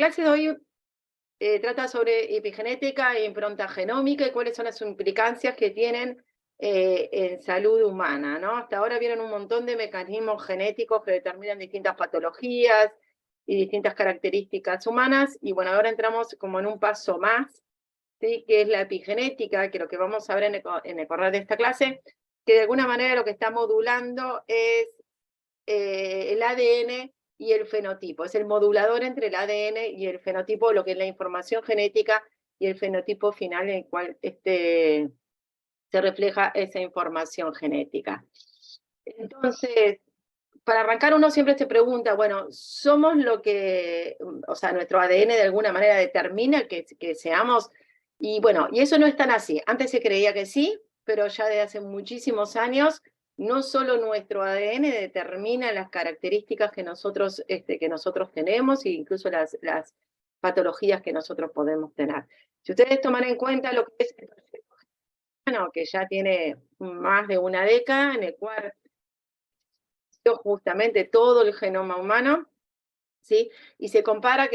clase de hoy trata sobre epigenética e impronta genómica y cuáles son las implicancias que tienen en salud humana, ¿no? Hasta ahora vieron un montón de mecanismos genéticos que determinan distintas patologías y distintas características humanas, y bueno, ahora entramos como en un paso más, ¿sí? Que es la epigenética, que lo que vamos a ver en el correr de esta clase, que de alguna manera lo que está modulando es el ADN y el fenotipo. Es el modulador entre el ADN y el fenotipo, lo que es la información genética y el fenotipo final en el cual se refleja esa información genética. Entonces, para arrancar uno siempre se pregunta, bueno, ¿somos lo que, o sea, nuestro ADN de alguna manera determina que seamos? Y bueno, y eso no es tan así. Antes se creía que sí, pero ya desde hace muchísimos años, no solo nuestro ADN determina las características que nosotros tenemos e incluso las patologías que nosotros podemos tener. Si ustedes toman en cuenta lo que es el perfecto genoma, que ya tiene más de una década, en el cual justamente todo el genoma humano, ¿sí? Y se compara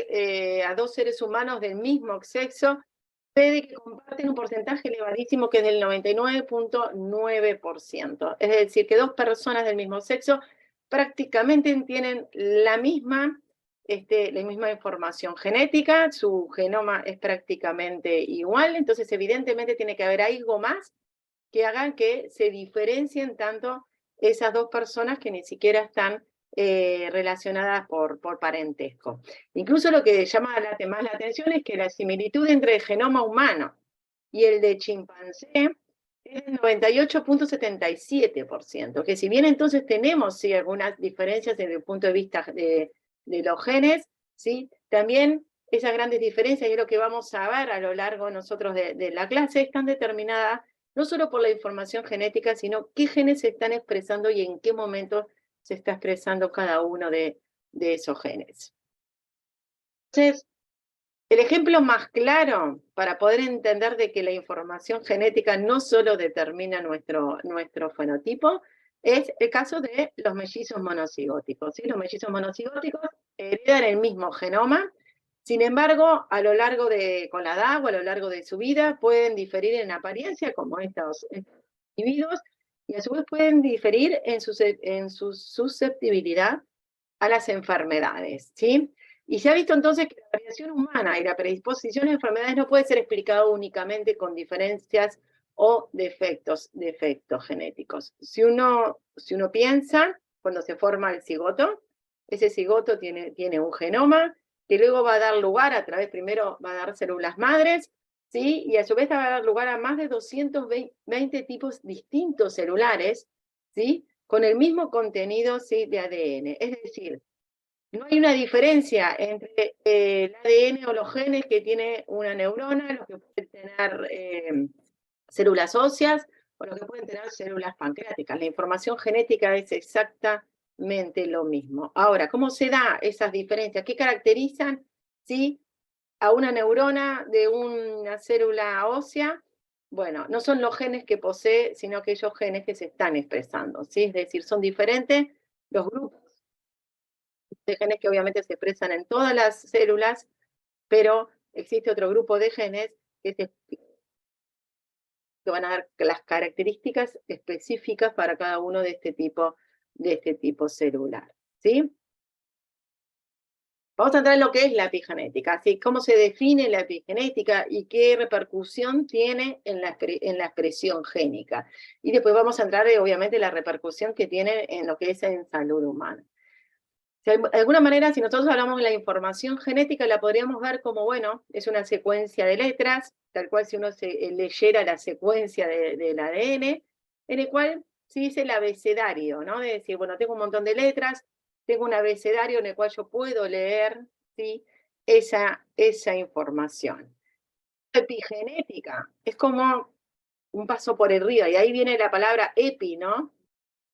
a dos seres humanos del mismo sexo, puede que comparten un porcentaje elevadísimo que es del 99.9%. Es decir, que dos personas del mismo sexo prácticamente tienen la misma información genética, su genoma es prácticamente igual, entonces evidentemente tiene que haber algo más que hagan que se diferencien tanto esas dos personas que ni siquiera están relacionadas por parentesco. Incluso lo que llama más la atención es que la similitud entre el genoma humano y el de chimpancé es del 98.77%, que si bien entonces tenemos sí, algunas diferencias desde el punto de vista de los genes, ¿sí? También esas grandes diferencias, y es lo que vamos a ver a lo largo nosotros de la clase, están determinadas no solo por la información genética, sino qué genes se están expresando y en qué momento se está expresando cada uno de esos genes. Entonces, el ejemplo más claro para poder entender de que la información genética no solo determina nuestro fenotipo, es el caso de los mellizos monocigóticos. ¿Sí? Los mellizos monocigóticos heredan el mismo genoma, sin embargo, a lo largo con la edad o a lo largo de su vida pueden diferir en apariencia, como estos individuos, y a su vez pueden diferir en su susceptibilidad a las enfermedades, ¿sí? Y se ha visto entonces que la variación humana y la predisposición a enfermedades no puede ser explicado únicamente con diferencias o defectos genéticos. Si uno piensa, cuando se forma el cigoto, ese cigoto tiene un genoma que luego va a dar lugar primero va a dar células madres, ¿sí? Y a su vez va a dar lugar a más de 220 tipos distintos celulares, ¿sí? Con el mismo contenido, ¿sí? De ADN. Es decir, no hay una diferencia entre el ADN o los genes que tiene una neurona, los que pueden tener células óseas o los que pueden tener células pancreáticas. La información genética es exactamente lo mismo. Ahora, ¿cómo se da esas diferencias? ¿Qué caracterizan, sí, a una neurona de una célula ósea? Bueno, no son los genes que posee, sino aquellos genes que se están expresando, ¿sí? Es decir, son diferentes los grupos de genes que obviamente se expresan en todas las células, pero existe otro grupo de genes que van a dar las características específicas para cada uno de este tipo celular, ¿sí? Vamos a entrar en lo que es la epigenética, así cómo se define la epigenética y qué repercusión tiene en la expresión génica. Y después vamos a entrar, obviamente, la repercusión que tiene en lo que es en salud humana. De alguna manera, si nosotros hablamos de la información genética, la podríamos ver como, bueno, es una secuencia de letras, tal cual si uno leyera la secuencia del ADN, en el cual se dice el abecedario, ¿no? De decir, bueno, tengo un montón de letras, tengo un abecedario en el cual yo puedo leer, ¿sí? esa información. Epigenética es como un paso por el río, y ahí viene la palabra epi, ¿no?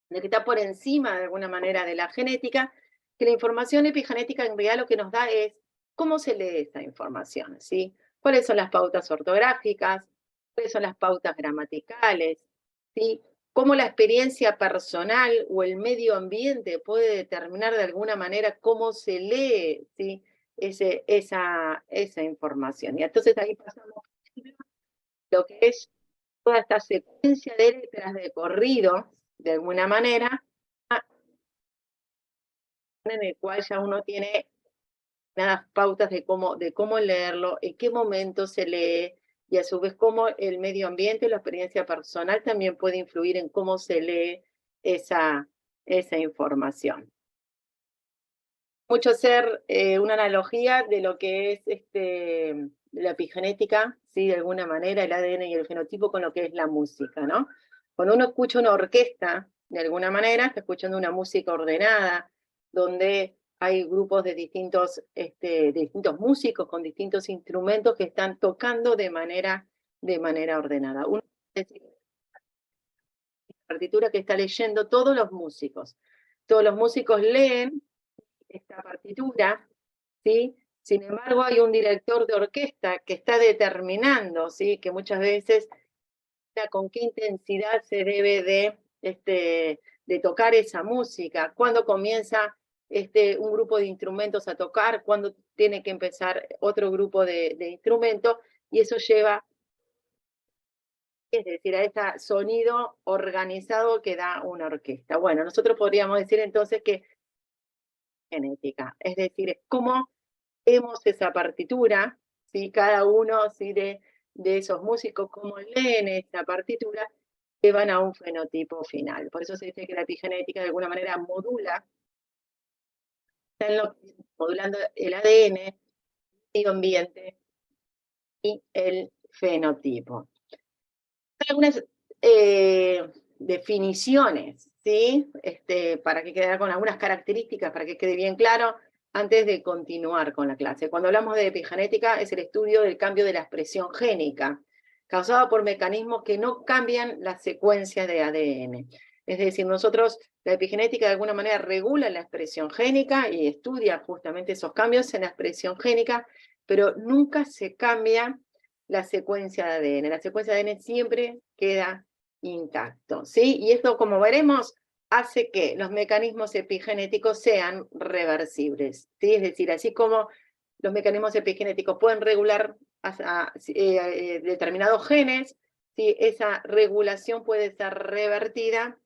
De que está por encima de alguna manera de la genética, que la información epigenética en realidad lo que nos da es cómo se lee esta información, ¿sí? ¿Cuáles son las pautas ortográficas? ¿Cuáles son las pautas gramaticales? ¿Sí? ¿Cómo la experiencia personal o el medio ambiente puede determinar de alguna manera cómo se lee, ¿sí? esa información. Y entonces ahí pasamos lo que es toda esta secuencia de letras de corrido, de alguna manera, en el cual ya uno tiene unas pautas de cómo leerlo, en qué momento se lee, y a su vez cómo el medio ambiente, la experiencia personal también puede influir en cómo se lee esa información. Mucho hacer una analogía de lo que es la epigenética, ¿sí? De alguna manera, el ADN y el fenotipo con lo que es la música, ¿no? Cuando uno escucha una orquesta, de alguna manera, está escuchando una música ordenada, donde hay grupos de distintos músicos con distintos instrumentos que están tocando de manera ordenada. Uno puede decir, la partitura que está leyendo todos los músicos. Todos los músicos leen esta partitura, ¿sí? Sin embargo, hay un director de orquesta que está determinando, ¿sí? Que muchas veces con qué intensidad se debe de tocar esa música, cuándo comienza un grupo de instrumentos a tocar, cuándo tiene que empezar otro grupo de instrumentos, y eso lleva, es decir, a ese sonido organizado que da una orquesta. Bueno, nosotros podríamos decir entonces que genética, es decir, es cómo vemos esa partitura, ¿sí? Cada uno, ¿sí? de esos músicos, cómo leen esa partitura, llevan a un fenotipo final. Por eso se dice que la epigenética de alguna manera modula, modulando el ADN, el medio ambiente y el fenotipo. Hay algunas definiciones, ¿sí? Para que quede con algunas características, para que quede bien claro, antes de continuar con la clase. Cuando hablamos de epigenética, es el estudio del cambio de la expresión génica, causado por mecanismos que no cambian la secuencia de ADN. Es decir, nosotros, la epigenética de alguna manera regula la expresión génica y estudia justamente esos cambios en la expresión génica, pero nunca se cambia la secuencia de ADN. La secuencia de ADN siempre queda intacto, ¿sí? Y esto, como veremos, hace que los mecanismos epigenéticos sean reversibles, ¿sí? Es decir, así como los mecanismos epigenéticos pueden regular determinados genes, ¿sí? Esa regulación puede ser revertida,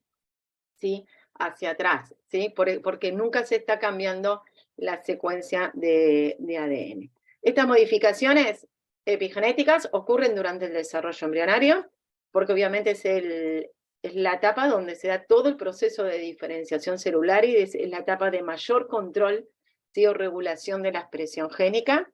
¿sí? Hacia atrás, ¿sí? Porque nunca se está cambiando la secuencia de ADN. Estas modificaciones epigenéticas ocurren durante el desarrollo embrionario, porque obviamente es la etapa donde se da todo el proceso de diferenciación celular y es la etapa de mayor control, ¿sí? O regulación de la expresión génica.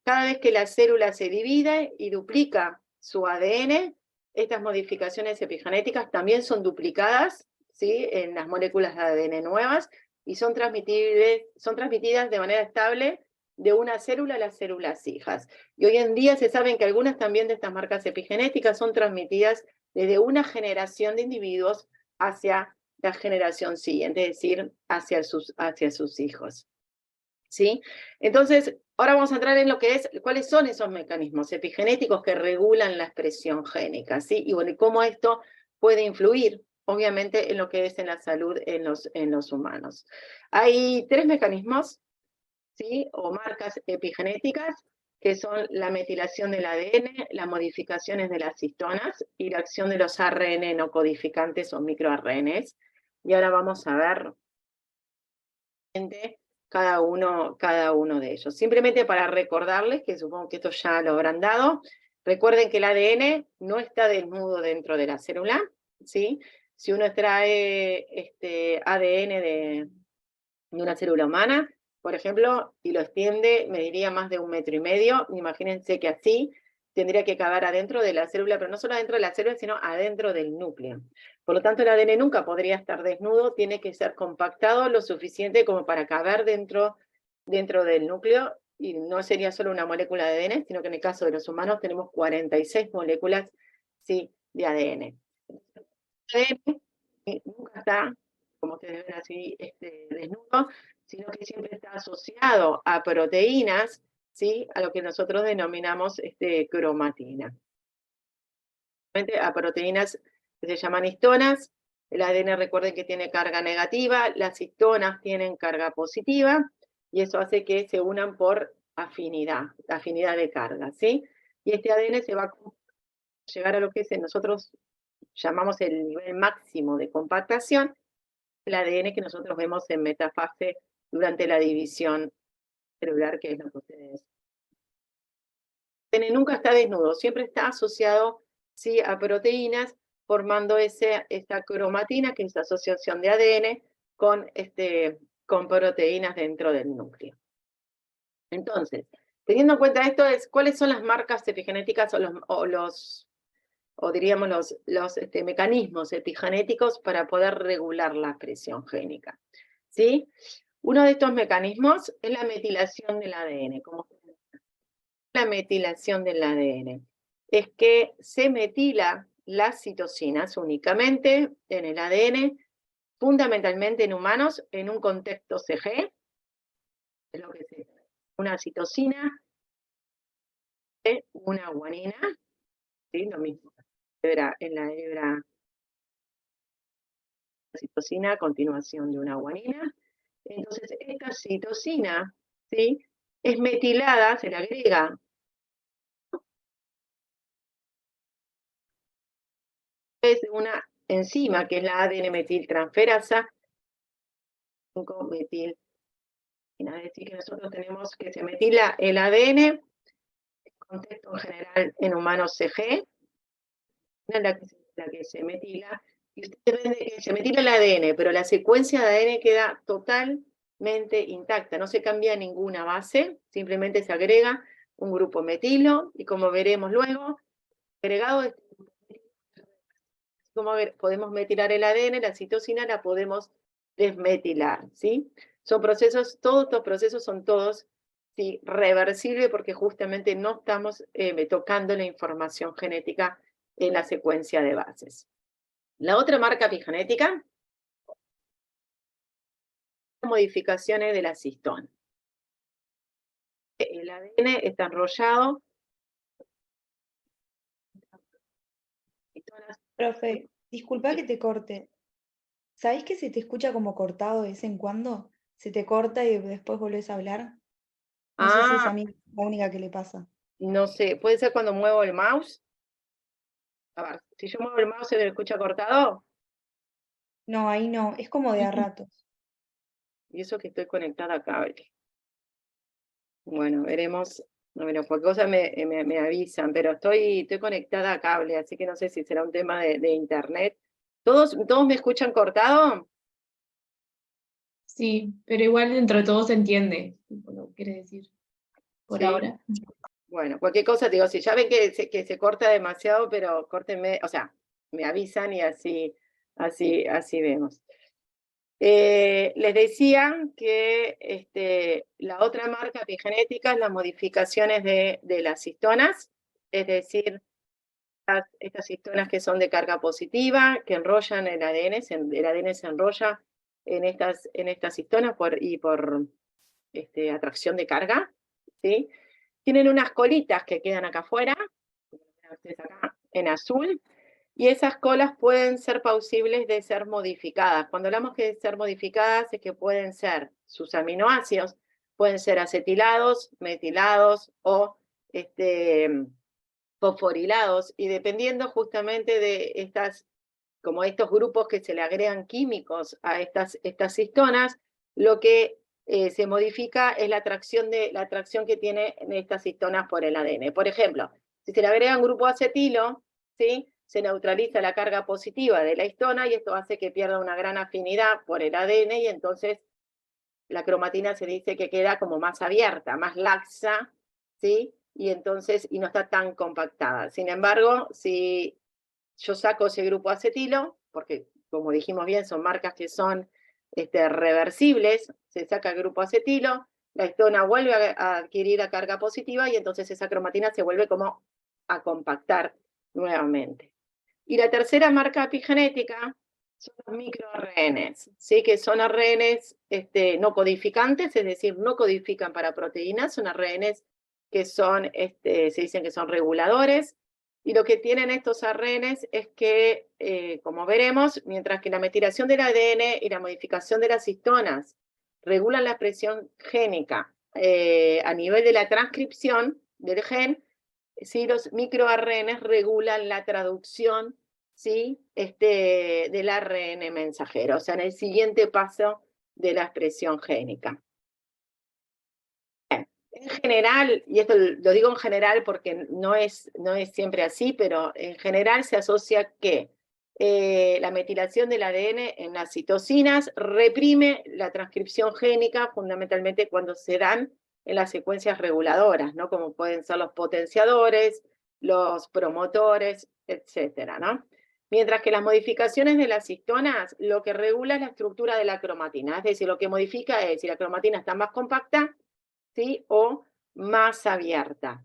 Cada vez que la célula se divide y duplica su ADN, estas modificaciones epigenéticas también son duplicadas, ¿sí? En las moléculas de ADN nuevas y son transmitidas de manera estable de una célula a las células hijas. Y hoy en día se saben que algunas también de estas marcas epigenéticas son transmitidas desde una generación de individuos hacia la generación siguiente, es decir, hacia sus hijos. ¿Sí? Entonces, ahora vamos a entrar en lo que es, cuáles son esos mecanismos epigenéticos que regulan la expresión génica, ¿sí? Y bueno, cómo esto puede influir, obviamente, en lo que es en la salud en los humanos. Hay 3 mecanismos, ¿sí? O marcas epigenéticas, que son la metilación del ADN, las modificaciones de las histonas y la acción de los ARN no codificantes o microRNAs. Y ahora vamos a ver cada uno de ellos. Simplemente para recordarles, que supongo que esto ya lo habrán dado, recuerden que el ADN no está desnudo dentro de la célula, ¿sí? Si uno extrae ADN de una célula humana, por ejemplo, y lo extiende, mediría más de 1,5 metros, imagínense que así tendría que caber adentro de la célula, pero no solo adentro de la célula, sino adentro del núcleo. Por lo tanto, el ADN nunca podría estar desnudo, tiene que ser compactado lo suficiente como para caber dentro del núcleo, y no sería solo una molécula de ADN, sino que en el caso de los humanos tenemos 46 moléculas, ¿sí? De ADN. El ADN nunca está, como ustedes ven así, desnudo, sino que siempre está asociado a proteínas, ¿sí? A lo que nosotros denominamos cromatina. A proteínas que se llaman histonas. El ADN, recuerden que tiene carga negativa, las histonas tienen carga positiva, y eso hace que se unan por afinidad de carga, ¿sí? Y este ADN se va a llegar a lo que nosotros llamamos el nivel máximo de compactación, el ADN que nosotros vemos en metafase durante la división celular, que es lo que ustedes... El ADN nunca está desnudo, siempre está asociado, ¿sí?, a proteínas, formando esta cromatina, que es la asociación de ADN con proteínas dentro del núcleo. Entonces, teniendo en cuenta esto, ¿cuáles son las marcas epigenéticas o diríamos los mecanismos epigenéticos para poder regular la expresión génica? ¿Sí? Uno de estos mecanismos es la metilación del ADN. La metilación del ADN es que se metila las citocinas únicamente en el ADN, fundamentalmente en humanos, en un contexto CG, es lo que es una citosina, una guanina, ¿sí? Lo mismo en la hebra citosina a continuación de una guanina. Entonces, esta citosina, ¿sí?, es metilada, se le agrega es una enzima que es la ADN metiltransferasa, 5-metil. Es decir, que nosotros tenemos que se metila el ADN, en contexto en general en humanos CG, la que se metila, y ustedes ven que se metila el ADN, pero la secuencia de ADN queda totalmente intacta, no se cambia ninguna base, simplemente se agrega un grupo metilo, y como veremos luego, agregado este grupo metilo, como podemos metilar el ADN, la citosina la podemos desmetilar, ¿sí? Son procesos, todos estos procesos son todos, ¿sí?, reversibles, porque justamente no estamos tocando la información genética en la secuencia de bases. La otra marca epigenética, modificaciones de las histonas. El ADN está enrollado. Profe, disculpa que te corte. ¿Sabés que se te escucha como cortado de vez en cuando? Se te corta y después volvés a hablar. No sé si es a mí la única que le pasa. No sé, puede ser cuando muevo el mouse. A ver, si yo muevo el mouse, ¿se me escucha cortado? No, ahí no, es como de a ratos. Y eso que estoy conectada a cable. Bueno, veremos. Bueno, cualquier cosa me avisan, pero estoy conectada a cable, así que no sé si será un tema de internet. ¿Todos me escuchan cortado? Sí, pero igual dentro de todo se entiende lo que quiere decir por Sí. ahora. Bueno, cualquier cosa, digo, si ya ven que se corta demasiado, pero córtenme, o sea, me avisan y así vemos. Les decía que la otra marca epigenética es las modificaciones de las histonas, es decir, estas histonas que son de carga positiva, que enrollan el ADN, el ADN se enrolla en estas histonas por atracción de carga, ¿sí? Tienen unas colitas que quedan acá afuera, acá en azul, y esas colas pueden ser plausibles de ser modificadas. Cuando hablamos de ser modificadas es que pueden ser sus aminoácidos, pueden ser acetilados, metilados o fosforilados, y dependiendo justamente de como estos grupos que se le agregan químicos a estas histonas, lo que se modifica es la atracción que tienen estas histonas por el ADN. Por ejemplo, si se le agrega un grupo acetilo, ¿sí?, se neutraliza la carga positiva de la histona y esto hace que pierda una gran afinidad por el ADN y entonces la cromatina se dice que queda como más abierta, más laxa, ¿sí? Y entonces, y no está tan compactada. Sin embargo, si yo saco ese grupo acetilo, porque como dijimos bien, son marcas que son reversibles, se saca el grupo acetilo, la histona vuelve a adquirir la carga positiva y entonces esa cromatina se vuelve como a compactar nuevamente. Y la tercera marca epigenética son los microRNs, ¿sí?, que son ARNs no codificantes, es decir, no codifican para proteínas, son ARNs que son, se dicen que son reguladores, y lo que tienen estos ARNs es que, como veremos, mientras que la metilación del ADN y la modificación de las histonas regulan la expresión génica a nivel de la transcripción del gen, ¿sí? Los microARN regulan la traducción, ¿sí? Del ARN mensajero, o sea, en el siguiente paso de la expresión génica. En general, y esto lo digo en general porque no es siempre así, pero en general se asocia que la metilación del ADN en las citocinas reprime la transcripción génica, fundamentalmente cuando se dan en las secuencias reguladoras, ¿no? Como pueden ser los potenciadores, los promotores, etcétera, ¿no? Mientras que las modificaciones de las histonas lo que regula es la estructura de la cromatina, es decir, lo que modifica es si la cromatina está más compacta, ¿sí? O más abierta.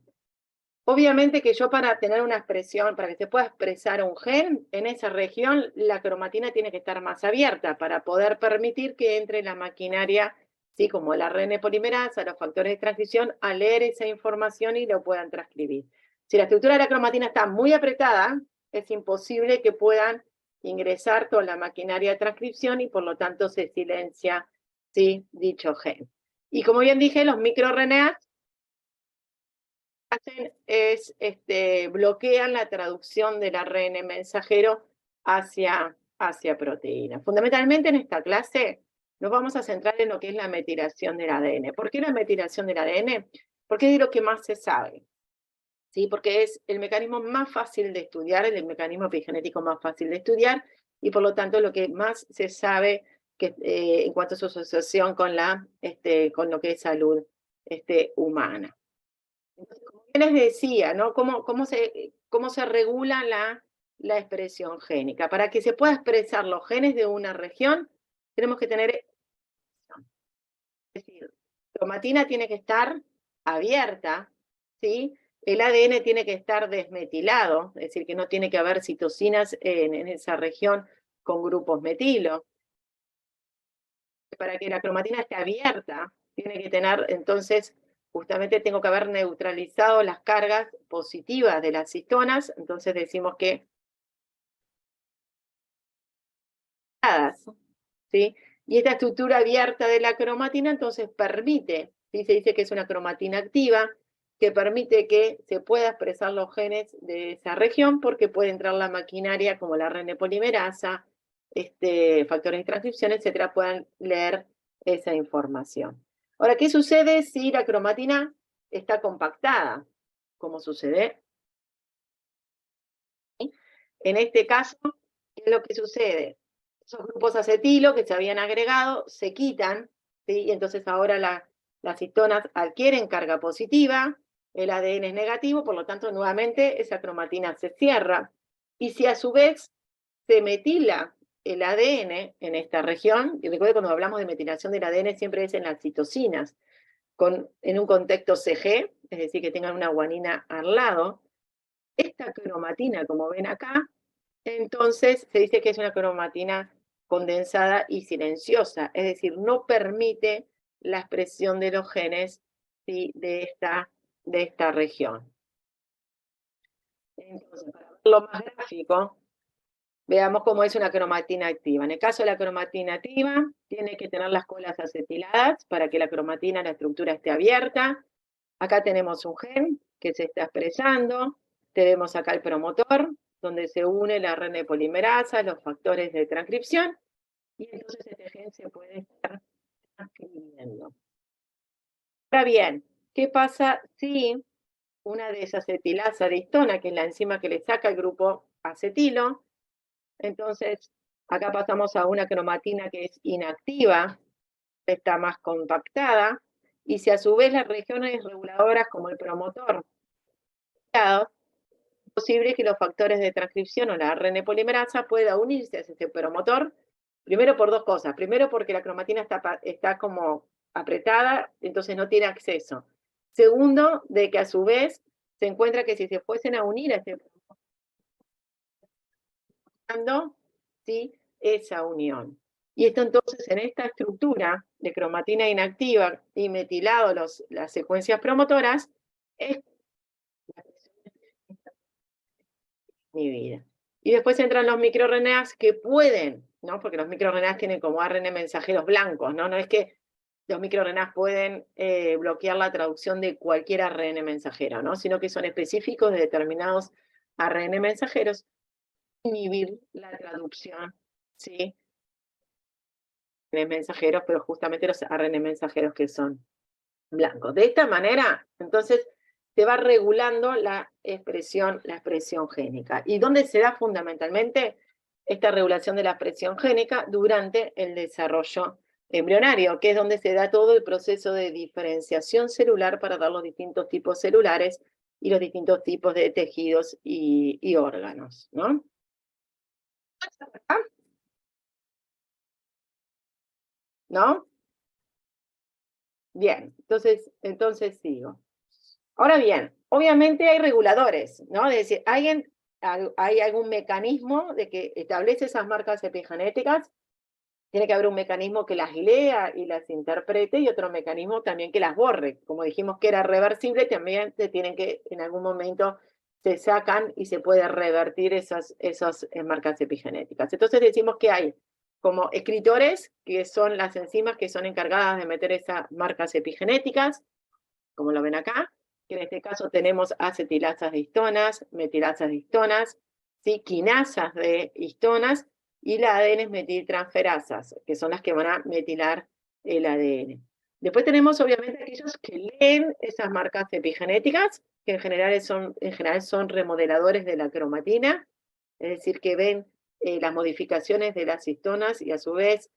Obviamente que yo para tener una expresión, para que se pueda expresar un gen, en esa región la cromatina tiene que estar más abierta para poder permitir que entre la maquinaria, ¿sí? Como el ARN polimerasa, los factores de transcripción, a leer esa información y lo puedan transcribir. Si la estructura de la cromatina está muy apretada, es imposible que puedan ingresar toda la maquinaria de transcripción y por lo tanto se silencia, ¿sí? Dicho gen. Y como bien dije, los microRNAs hacen es bloquean la traducción del ARN mensajero hacia proteína. Fundamentalmente en esta clase nos vamos a centrar en lo que es la metilación del ADN. ¿Por qué la metilación del ADN? Porque es de lo que más se sabe, ¿sí? Porque es el mecanismo más fácil de estudiar, el mecanismo epigenético más fácil de estudiar, y por lo tanto lo que más se sabe que, en cuanto a su asociación con lo que es salud humana. Entonces, como les decía, ¿no? ¿Cómo se regula la expresión génica? Para que se pueda expresar los genes de una región, tenemos que tener, es decir, la cromatina tiene que estar abierta, ¿sí? El ADN tiene que estar desmetilado, es decir, que no tiene que haber citocinas en esa región con grupos metilo. Para que la cromatina esté abierta, tiene que tener, entonces, justamente tengo que haber neutralizado las cargas positivas de las histonas, entonces decimos que, ¿sí? Y esta estructura abierta de la cromatina, entonces permite, ¿sí? Se dice que es una cromatina activa, que permite que se pueda expresar los genes de esa región, porque puede entrar la maquinaria como la ARN polimerasa, factores de transcripción, etcétera, puedan leer esa información. Ahora, ¿qué sucede si la cromatina está compactada? ¿Cómo sucede? En este caso, ¿qué es lo que sucede? Esos grupos acetilo que se habían agregado se quitan, ¿sí? Y entonces ahora las histonas adquieren carga positiva, el ADN es negativo, por lo tanto, nuevamente esa cromatina se cierra. Y si a su vez se metila el ADN en esta región, y recuerden cuando hablamos de metilación del ADN siempre es en las citocinas, en un contexto CG, es decir, que tengan una guanina al lado, esta cromatina, como ven acá, entonces se dice que es una cromatina condensada y silenciosa, es decir, no permite la expresión de los genes, ¿sí? de esta región. Entonces, para verlo más gráfico, veamos cómo es una cromatina activa. En el caso de la cromatina activa, tiene que tener las colas acetiladas para que la cromatina, la estructura esté abierta. Acá tenemos un gen que se está expresando, tenemos acá el promotor, donde se une la ARN polimerasa, los factores de transcripción, y entonces este gen se puede estar transcribiendo. Ahora bien, ¿qué pasa si una desacetilasa de histona, que es la enzima que le saca el grupo acetilo, entonces acá pasamos a una cromatina que es inactiva, está más compactada, y si a su vez las regiones reguladoras como el promotor, es posible que los factores de transcripción o la ARN polimerasa pueda unirse a ese promotor, primero por dos cosas. Primero porque la cromatina está como apretada, entonces no tiene acceso. Segundo, de que a su vez se encuentra que si se fuesen a unir a este promotor, ¿sí? Esa unión. Y esto entonces en esta estructura de cromatina inactiva y metilado las secuencias promotoras es mi vida. Y después entran los microRNAs que pueden, ¿no? Porque los microRNAs tienen como ARN mensajeros blancos, ¿no? No es que los microRNAs pueden bloquear la traducción de cualquier ARN mensajero, ¿no? Sino que son específicos de determinados ARN mensajeros, inhibir la traducción, ¿sí? De mensajeros, pero justamente los ARN mensajeros que son blancos. De esta manera, entonces, se va regulando la expresión génica. ¿Y dónde se da fundamentalmente esta regulación de la expresión génica? Durante el desarrollo embrionario, que es donde se da todo el proceso de diferenciación celular para dar los distintos tipos celulares y los distintos tipos de tejidos y órganos, ¿no? ¿No? Bien, entonces sigo. Ahora bien, obviamente hay reguladores, ¿no? Es decir, hay algún mecanismo de que establece esas marcas epigenéticas, tiene que haber un mecanismo que las lea y las interprete y otro mecanismo también que las borre. Como dijimos que era reversible, también se tienen que, en algún momento, se sacan y se puede revertir esas marcas epigenéticas. Entonces decimos que hay como escritores, que son las enzimas que son encargadas de meter esas marcas epigenéticas, como lo ven acá, que en este caso tenemos acetilasas de histonas, metilasas de histonas, ¿sí? Quinasas de histonas, y la ADN metiltransferasas, que son las que van a metilar el ADN. Después tenemos obviamente aquellos que leen esas marcas epigenéticas, que en general son remodeladores de la cromatina, es decir, que ven las modificaciones de las histonas y a su vez,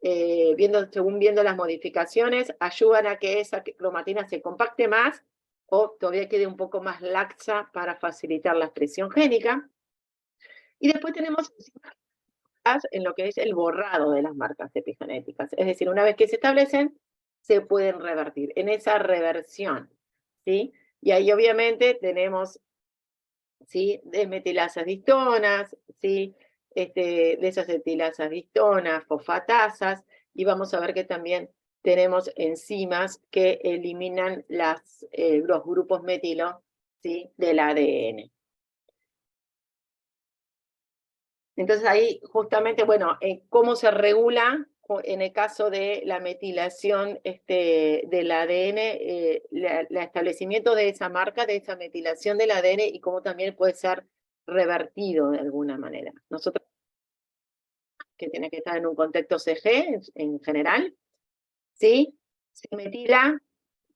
según viendo las modificaciones, ayudan a que esa cromatina se compacte más o todavía quede un poco más laxa para facilitar la expresión génica. Y después tenemos en lo que es el borrado de las marcas epigenéticas. Es decir, una vez que se establecen, se pueden revertir. En esa reversión, ¿sí? Y ahí obviamente tenemos, ¿sí? Desmetilasas de histonas, ¿sí? Desacetilasas de histonas, fosfatasas, y vamos a ver que también tenemos enzimas que eliminan los grupos metilo, ¿sí? Del ADN. Entonces ahí justamente, bueno, cómo se regula en el caso de la metilación del ADN, el establecimiento de esa marca, de esa metilación del ADN y cómo también puede ser revertido de alguna manera. Nosotros, que tiene que estar en un contexto CG en general, ¿sí? Se metila,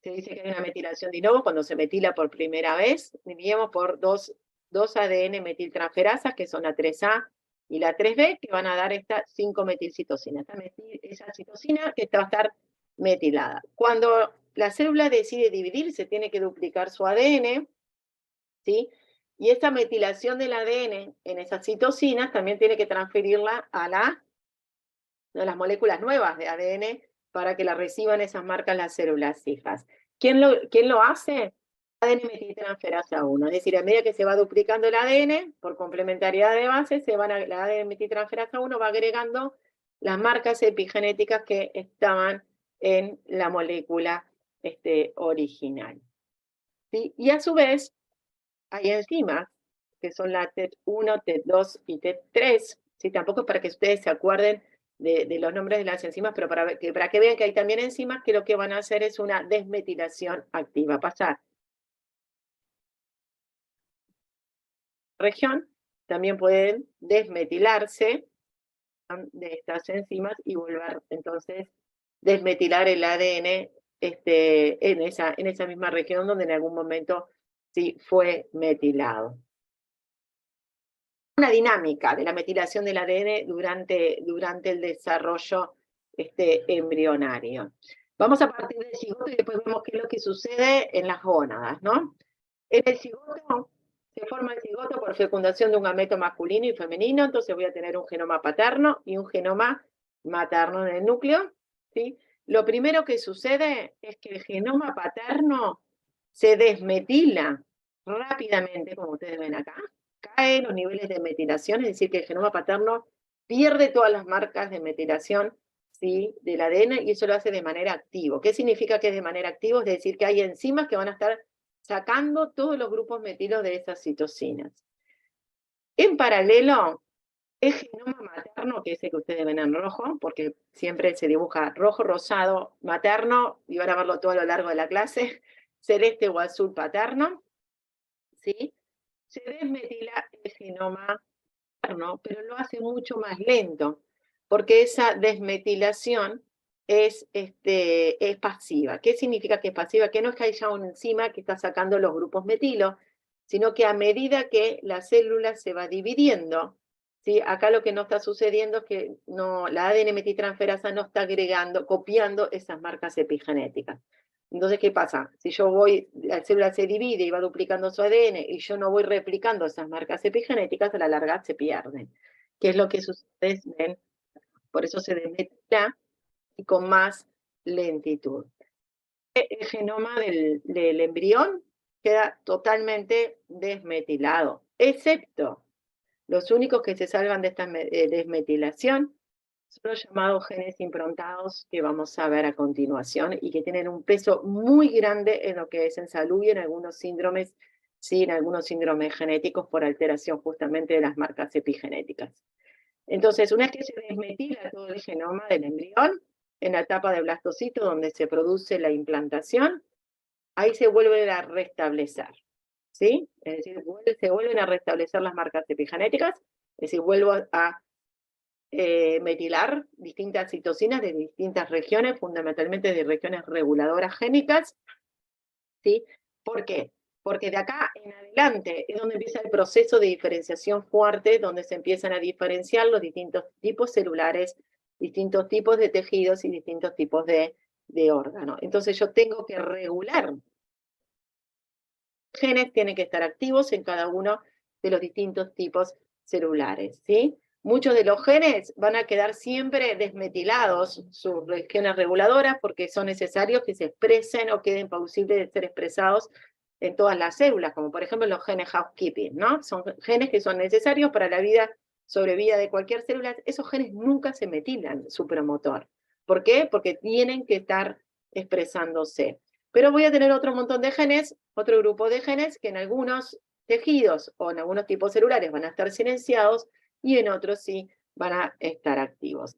se dice que hay una metilación de novo cuando se metila por primera vez, dividimos por dos ADN metiltransferasas, que son la 3A y la 3B, que van a dar esta 5-metilcitosina. Esa citosina que va a estar metilada. Cuando la célula decide dividirse, tiene que duplicar su ADN, ¿sí? Y esta metilación del ADN en esas citosinas también tiene que transferirla a las moléculas nuevas de ADN para que la reciban esas marcas las células hijas. ¿Quién lo hace? ADN metiltransferasa 1, es decir, a medida que se va duplicando el ADN, por complementariedad de base, la ADN metiltransferasa 1 va agregando las marcas epigenéticas que estaban en la molécula original. ¿Sí? Y a su vez, hay enzimas, que son la TET1, TET2 y TET3, ¿sí? Tampoco es para que ustedes se acuerden de los nombres de las enzimas, pero para que vean que hay también enzimas que lo que van a hacer es una desmetilación activa, pasar región, también pueden desmetilarse de estas enzimas y volver entonces desmetilar el ADN en esa misma región donde en algún momento sí fue metilado. Una dinámica de la metilación del ADN durante el desarrollo embrionario. Vamos a partir del cigoto y después vemos qué es lo que sucede en las gónadas, ¿no? En el cigoto se forma el cigoto por fecundación de un gameto masculino y femenino, entonces voy a tener un genoma paterno y un genoma materno en el núcleo, ¿sí? Lo primero que sucede es que el genoma paterno se desmetila rápidamente, como ustedes ven acá, caen los niveles de metilación, es decir, que el genoma paterno pierde todas las marcas de metilación, ¿sí? Del ADN, y eso lo hace de manera activa. ¿Qué significa que es de manera activa? Es decir, que hay enzimas que van a estar sacando todos los grupos metilos de esas citosinas. En paralelo, el genoma materno materno, que es el que ustedes ven en rojo, porque siempre se dibuja rojo, rosado, materno, y van a verlo todo a lo largo de la clase, celeste o azul paterno, ¿sí? Se desmetila el genoma materno, pero lo hace mucho más lento, porque esa desmetilación es pasiva. ¿Qué significa que es pasiva? Que no es que haya una enzima que está sacando los grupos metilo, sino que a medida que la célula se va dividiendo, ¿sí? Acá lo que no está sucediendo es que la ADN metiltransferasa no está agregando, copiando esas marcas epigenéticas. Entonces, ¿qué pasa? Si la célula se divide y va duplicando su ADN y yo no voy replicando esas marcas epigenéticas, a la larga se pierden. ¿Qué es lo que sucede? ¿Ven? Por eso se desmetila y con más lentitud. El genoma del embrión queda totalmente desmetilado, excepto los únicos que se salvan de esta desmetilación son los llamados genes improntados que vamos a ver a continuación y que tienen un peso muy grande en lo que es en salud y en algunos síndromes, sí, en algunos síndromes genéticos por alteración justamente de las marcas epigenéticas. Entonces, una vez que se desmetila todo el genoma del embrión, en la etapa de blastocito donde se produce la implantación, ahí se vuelven a restablecer, ¿sí? Es decir, se vuelven a restablecer las marcas epigenéticas, es decir, vuelvo a metilar distintas citocinas de distintas regiones, fundamentalmente de regiones reguladoras génicas, ¿sí? ¿Por qué? Porque de acá en adelante es donde empieza el proceso de diferenciación fuerte, donde se empiezan a diferenciar los distintos tipos celulares, distintos tipos de tejidos y distintos tipos de órganos. Entonces yo tengo que regular. Genes tienen que estar activos en cada uno de los distintos tipos celulares, ¿sí? Muchos de los genes van a quedar siempre desmetilados, sus regiones reguladoras, porque son necesarios que se expresen o queden posibles de ser expresados en todas las células, como por ejemplo los genes housekeeping, ¿no? Son genes que son necesarios para la sobrevida de cualquier célula. Esos genes nunca se metilan, su promotor. ¿Por qué? Porque tienen que estar expresándose. Pero voy a tener otro montón de genes, otro grupo de genes que en algunos tejidos o en algunos tipos celulares van a estar silenciados y en otros sí van a estar activos.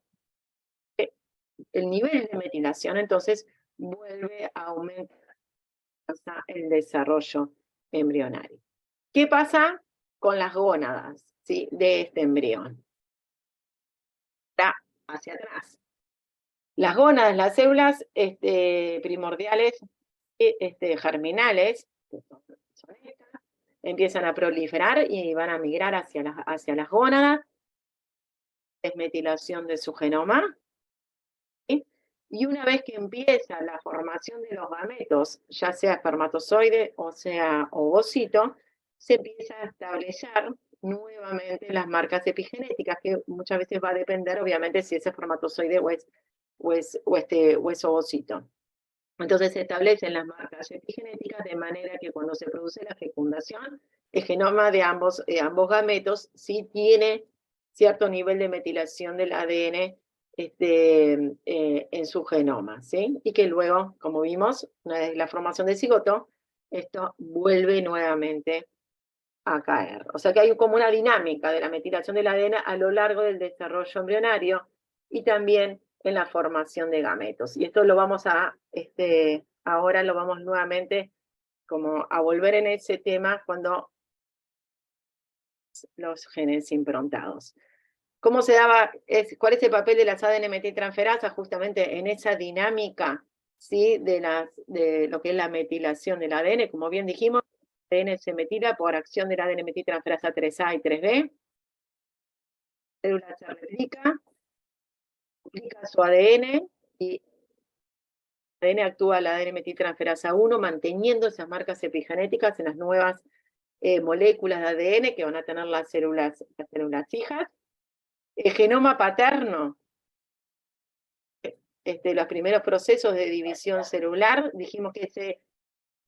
El nivel de metilación entonces vuelve a aumentar el desarrollo embrionario. ¿Qué pasa con las gónadas, ¿sí?, de este embrión? Está hacia atrás. Las gónadas, las células primordiales germinales, que son estas, empiezan a proliferar y van a migrar hacia las gónadas, desmetilación de su genoma, ¿sí? Y una vez que empieza la formación de los gametos, ya sea espermatozoide o sea ovocito, se empieza a establecer nuevamente las marcas epigenéticas, que muchas veces va a depender, obviamente, si es espermatozoide o es ovocito. Entonces se establecen las marcas epigenéticas de manera que cuando se produce la fecundación, el genoma de ambos gametos sí tiene cierto nivel de metilación del ADN en su genoma, ¿sí? Y que luego, como vimos, una vez la formación del cigoto, esto vuelve nuevamente a caer. O sea que hay como una dinámica de la metilación del ADN a lo largo del desarrollo embrionario y también en la formación de gametos. Y esto lo vamos ahora lo vamos nuevamente como a volver en ese tema cuando los genes improntados. ¿Cómo se daba, cuál es el papel de las ADN metiltransferasas justamente en esa dinámica, ¿sí?, de lo que es la metilación del ADN? Como bien dijimos, el ADN se metila por acción del ADN metiltransferasa 3A y 3B. La célula se replica su ADN y el ADN actúa al ADN metiltransferasa 1, manteniendo esas marcas epigenéticas en las nuevas moléculas de ADN que van a tener las células hijas. El genoma paterno, los primeros procesos de división celular, dijimos que se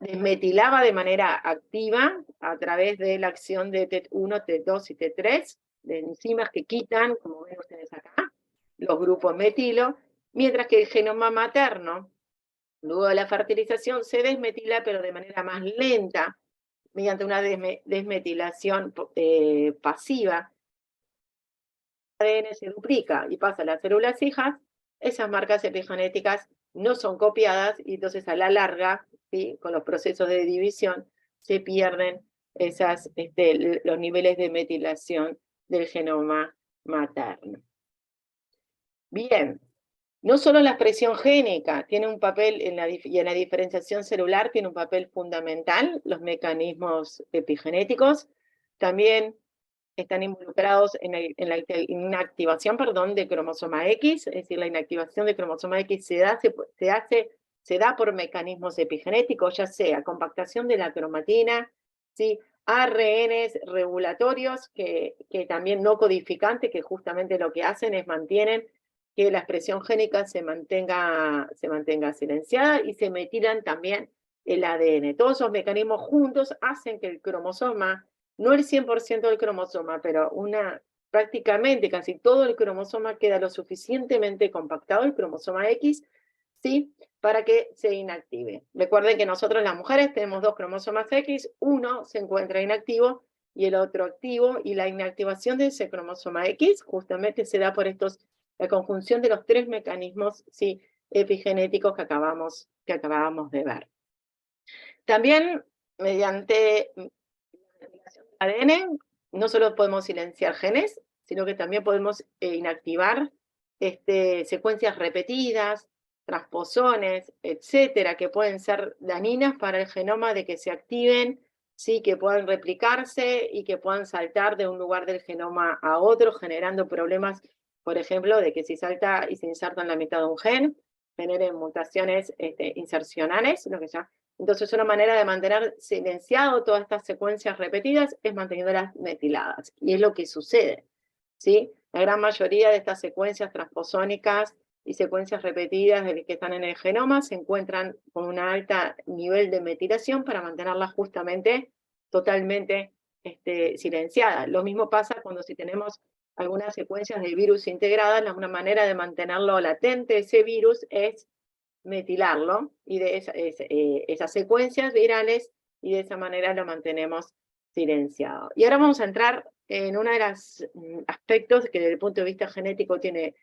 desmetilaba de manera activa a través de la acción de TET1, TET2 y TET3, de enzimas que quitan, como ven ustedes acá, los grupos metilo, mientras que el genoma materno, luego de la fertilización, se desmetila, pero de manera más lenta, mediante una desmetilación pasiva, ADN se duplica y pasa a las células hijas, esas marcas epigenéticas no son copiadas y entonces a la larga, ¿sí?, con los procesos de división, se pierden los niveles de metilación del genoma materno. Bien, no solo la expresión génica tiene un papel y en la diferenciación celular tiene un papel fundamental, los mecanismos epigenéticos, también están involucrados en la inactivación, de cromosoma X, es decir, la inactivación de cromosoma X se da por mecanismos epigenéticos, ya sea compactación de la cromatina, ¿sí?, ARNs regulatorios, que también no codificantes, que justamente lo que hacen es mantienen que la expresión génica se mantenga silenciada, y se metilan también el ADN. Todos esos mecanismos juntos hacen que el cromosoma, no el 100% del cromosoma, pero prácticamente casi todo el cromosoma queda lo suficientemente compactado, el cromosoma X, ¿sí?, para que se inactive. Recuerden que nosotros las mujeres tenemos 2 cromosomas X, uno se encuentra inactivo y el otro activo, y la inactivación de ese cromosoma X justamente se da por la conjunción de los 3 mecanismos, ¿sí?, epigenéticos que acabamos de ver. También, mediante ADN, no solo podemos silenciar genes, sino que también podemos inactivar secuencias repetidas, transposones, etcétera, que pueden ser dañinas para el genoma, de que se activen, ¿sí?, que puedan replicarse y que puedan saltar de un lugar del genoma a otro, generando problemas, por ejemplo, de que si salta y se inserta en la mitad de un gen, generen mutaciones insercionales, lo que ya. Entonces, una manera de mantener silenciado todas estas secuencias repetidas es manteniéndolas metiladas. Y es lo que sucede, ¿sí? La gran mayoría de estas secuencias transposónicas y secuencias repetidas que están en el genoma se encuentran con un alto nivel de metilación para mantenerlas justamente totalmente silenciadas. Lo mismo pasa cuando si tenemos algunas secuencias de virus integradas, una manera de mantenerlo latente, ese virus, es metilarlo, y de esas secuencias virales, y de esa manera lo mantenemos silenciado. Y ahora vamos a entrar en uno de los aspectos que desde el punto de vista genético tiene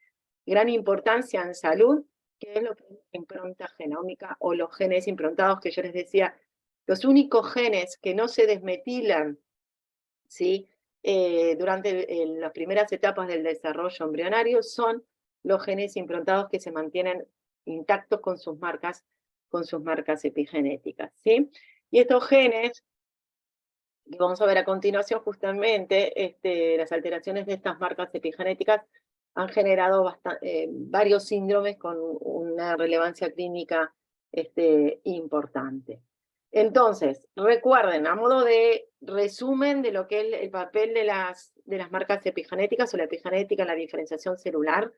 gran importancia en salud, que es lo que es la impronta genómica, o los genes improntados, que yo les decía, los únicos genes que no se desmetilan, ¿sí?, durante las primeras etapas del desarrollo embrionario, son los genes improntados, que se mantienen intactos con sus marcas epigenéticas, ¿sí? Y estos genes, que vamos a ver a continuación, justamente, las alteraciones de estas marcas epigenéticas han generado varios síndromes con una relevancia clínica importante. Entonces, recuerden, a modo de resumen de lo que es el papel de las marcas epigenéticas, o la epigenética en la diferenciación celular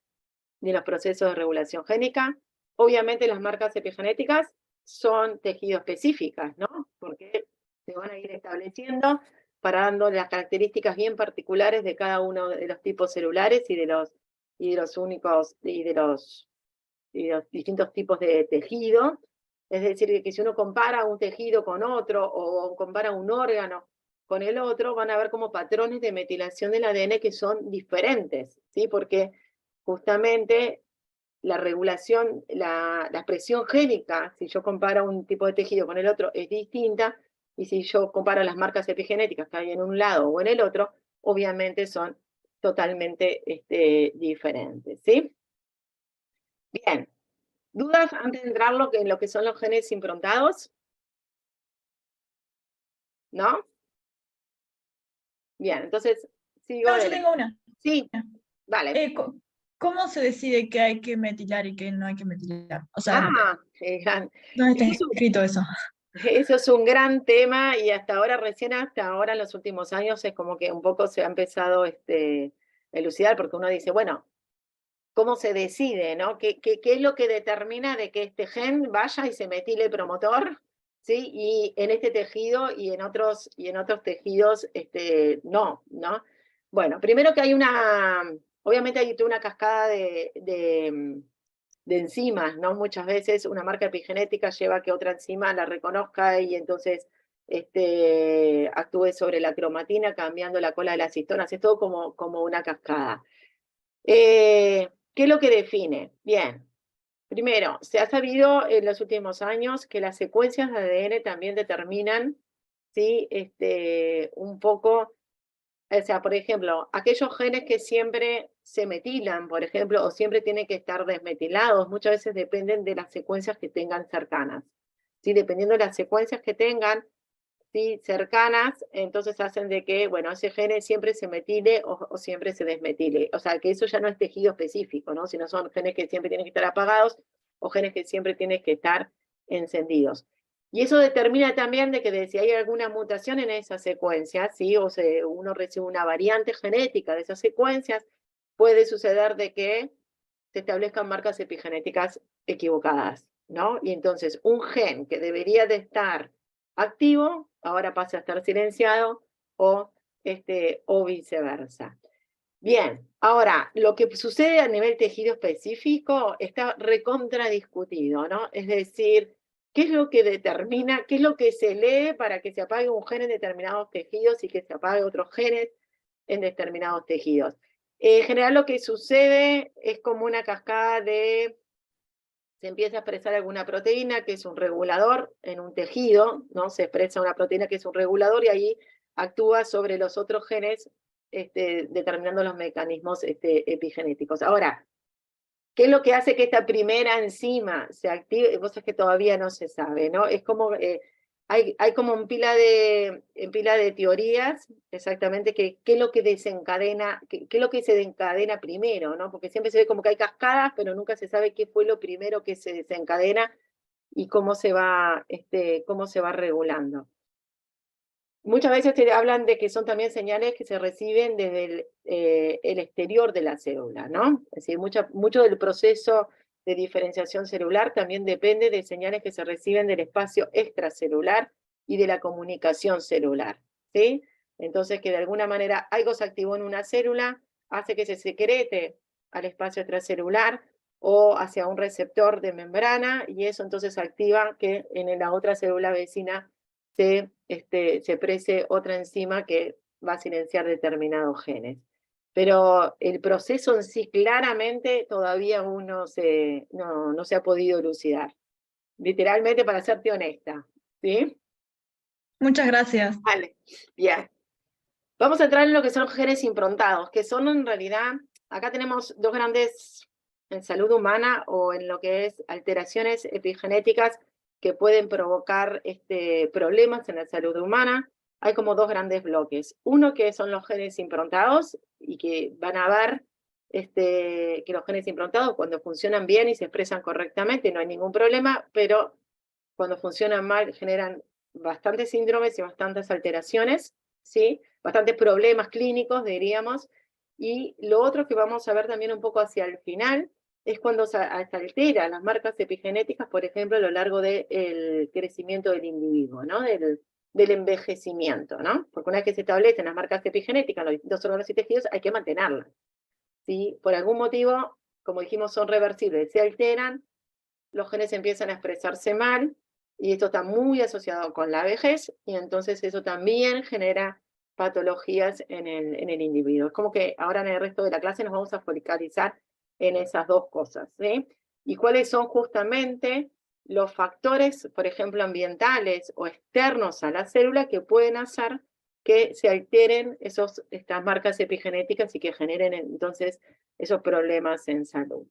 de los procesos de regulación génica. Obviamente las marcas epigenéticas son tejido específicas, ¿no? Porque se van a ir estableciendo para dando las características bien particulares de cada uno de los tipos celulares y de los distintos tipos de tejido. Es decir, que si uno compara un tejido con otro, o compara un órgano con el otro, van a ver como patrones de metilación del ADN que son diferentes, ¿sí? Porque justamente la regulación, la expresión génica, si yo comparo un tipo de tejido con el otro, es distinta, y si yo comparo las marcas epigenéticas que hay en un lado o en el otro, obviamente son totalmente diferentes, ¿sí? Bien, ¿dudas antes de entrar en lo que son los genes improntados? ¿No? Bien, entonces sigo. No, yo tengo una. Sí, vale. ¿Cómo se decide que hay que metilar y que no hay que metilar? O sea, ¿dónde está escrito eso? Eso es un gran tema, y hasta ahora en los últimos años es como que un poco se ha empezado a elucidar, porque uno dice, bueno, ¿cómo se decide, no? ¿Qué es lo que determina de que este gen vaya y se metile el promotor, ¿sí? Y en este tejido y en otros tejidos no. Bueno, primero que obviamente hay toda una cascada de enzimas, ¿no? Muchas veces una marca epigenética lleva a que otra enzima la reconozca y entonces actúe sobre la cromatina, cambiando la cola de las histonas. Es todo como una cascada. ¿Qué es lo que define? Bien, primero, se ha sabido en los últimos años que las secuencias de ADN también determinan, ¿sí? Un poco, o sea, por ejemplo, aquellos genes que siempre se metilan, por ejemplo, o siempre tienen que estar desmetilados, muchas veces dependen de las secuencias que tengan cercanas. ¿Sí? Dependiendo de las secuencias que tengan, ¿sí? Cercanas, entonces hacen de que, bueno, ese gen siempre se metile o siempre se desmetile. O sea, que eso ya no es tejido específico, ¿no? Sino son genes que siempre tienen que estar apagados o genes que siempre tienen que estar encendidos. Y eso determina también de que si hay alguna mutación en esa secuencia, ¿sí? O sea, uno recibe una variante genética de esas secuencias, puede suceder de que se establezcan marcas epigenéticas equivocadas, ¿no? Y entonces un gen que debería de estar activo, ahora pasa a estar silenciado o viceversa. Bien, ahora, lo que sucede a nivel tejido específico está recontradiscutido, ¿no? Es decir, ¿qué es lo que determina, qué es lo que se lee para que se apague un gen en determinados tejidos y que se apague otros genes en determinados tejidos? En general lo que sucede es como una cascada de, se empieza a expresar alguna proteína que es un regulador en un tejido, ¿no? Se expresa una proteína que es un regulador y ahí actúa sobre los otros genes, determinando los mecanismos epigenéticos. Ahora, ¿qué es lo que hace que esta primera enzima se active? Vos sabés que todavía no se sabe, ¿no? Es como, hay como en pila de teorías, exactamente, qué es lo que desencadena, qué es lo que se desencadena primero, ¿no? Porque siempre se ve como que hay cascadas, pero nunca se sabe qué fue lo primero que se desencadena y cómo se va regulando. Muchas veces te hablan de que son también señales que se reciben desde el exterior de la célula, ¿no? Es decir, mucho del proceso de diferenciación celular también depende de señales que se reciben del espacio extracelular y de la comunicación celular, ¿sí? Entonces, que de alguna manera algo se activó en una célula, hace que se secrete al espacio extracelular o hacia un receptor de membrana, y eso entonces activa que en la otra célula vecina se exprese otra enzima que va a silenciar determinados genes. Pero el proceso en sí claramente todavía aún no se ha podido elucidar. Literalmente, para serte honesta. ¿Sí? Muchas gracias. Vale, bien. Vamos a entrar en lo que son genes improntados, que son en realidad, acá tenemos dos grandes en salud humana o en lo que es alteraciones epigenéticas que pueden provocar problemas en la salud humana. Hay como dos grandes bloques. Uno que son los genes improntados y que van a ver que los genes improntados cuando funcionan bien y se expresan correctamente no hay ningún problema, pero cuando funcionan mal generan bastantes síndromes y bastantes alteraciones, ¿sí? Bastantes problemas clínicos, diríamos. Y lo otro que vamos a ver también un poco hacia el final es cuando se alteran las marcas epigenéticas, por ejemplo, a lo largo del crecimiento del individuo, ¿no? Del envejecimiento, ¿no? Porque una vez que se establecen las marcas epigenéticas en los distintos órganos y tejidos, hay que mantenerlas. ¿Sí? Por algún motivo, como dijimos, son reversibles, se alteran, los genes empiezan a expresarse mal, y esto está muy asociado con la vejez, y entonces eso también genera patologías en el individuo. Es como que ahora en el resto de la clase nos vamos a focalizar en esas dos cosas, ¿sí? Y cuáles son justamente los factores, por ejemplo, ambientales o externos a la célula que pueden hacer que se alteren estas marcas epigenéticas y que generen entonces esos problemas en salud.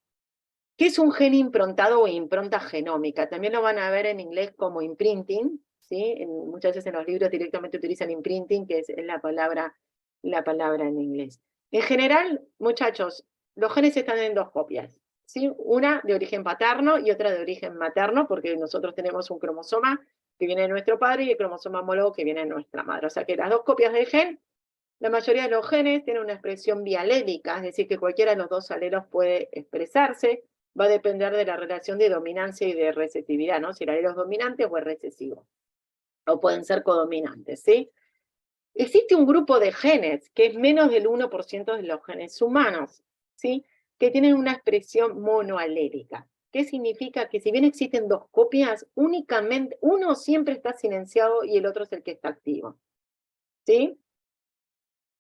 ¿Qué es un gen improntado o impronta genómica? También lo van a ver en inglés como imprinting, ¿sí? Muchas veces en los libros directamente utilizan imprinting, que es la palabra en inglés. En general, muchachos, los genes están en dos copias, ¿sí? Una de origen paterno y otra de origen materno, porque nosotros tenemos un cromosoma que viene de nuestro padre y el cromosoma homólogo que viene de nuestra madre. O sea que las dos copias del gen, la mayoría de los genes tienen una expresión bialélica, es decir, que cualquiera de los dos alelos puede expresarse. Va a depender de la relación de dominancia y de recesividad, ¿no? Si el alelo es dominante o es recesivo. O pueden ser codominantes, ¿sí? Existe un grupo de genes, que es menos del 1% de los genes humanos, ¿sí? Que tienen una expresión monoalélica. ¿Qué significa? Que si bien existen dos copias, únicamente uno siempre está silenciado y el otro es el que está activo, ¿sí?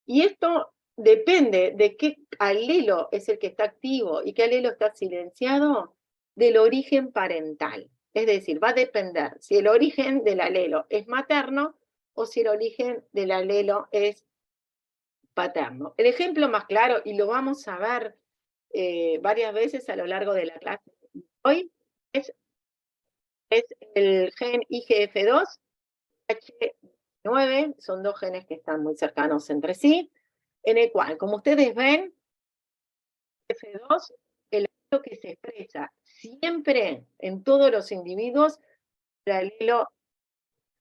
Y esto depende de qué alelo es el que está activo y qué alelo está silenciado del origen parental. Es decir, va a depender si el origen del alelo es materno o si el origen del alelo es paterno. El ejemplo más claro, y lo vamos a ver varias veces a lo largo de la clase de hoy, es el gen IGF-2, H9, son dos genes que están muy cercanos entre sí, en el cual, como ustedes ven, IGF-2, el alelo que se expresa siempre en todos los individuos, el alelo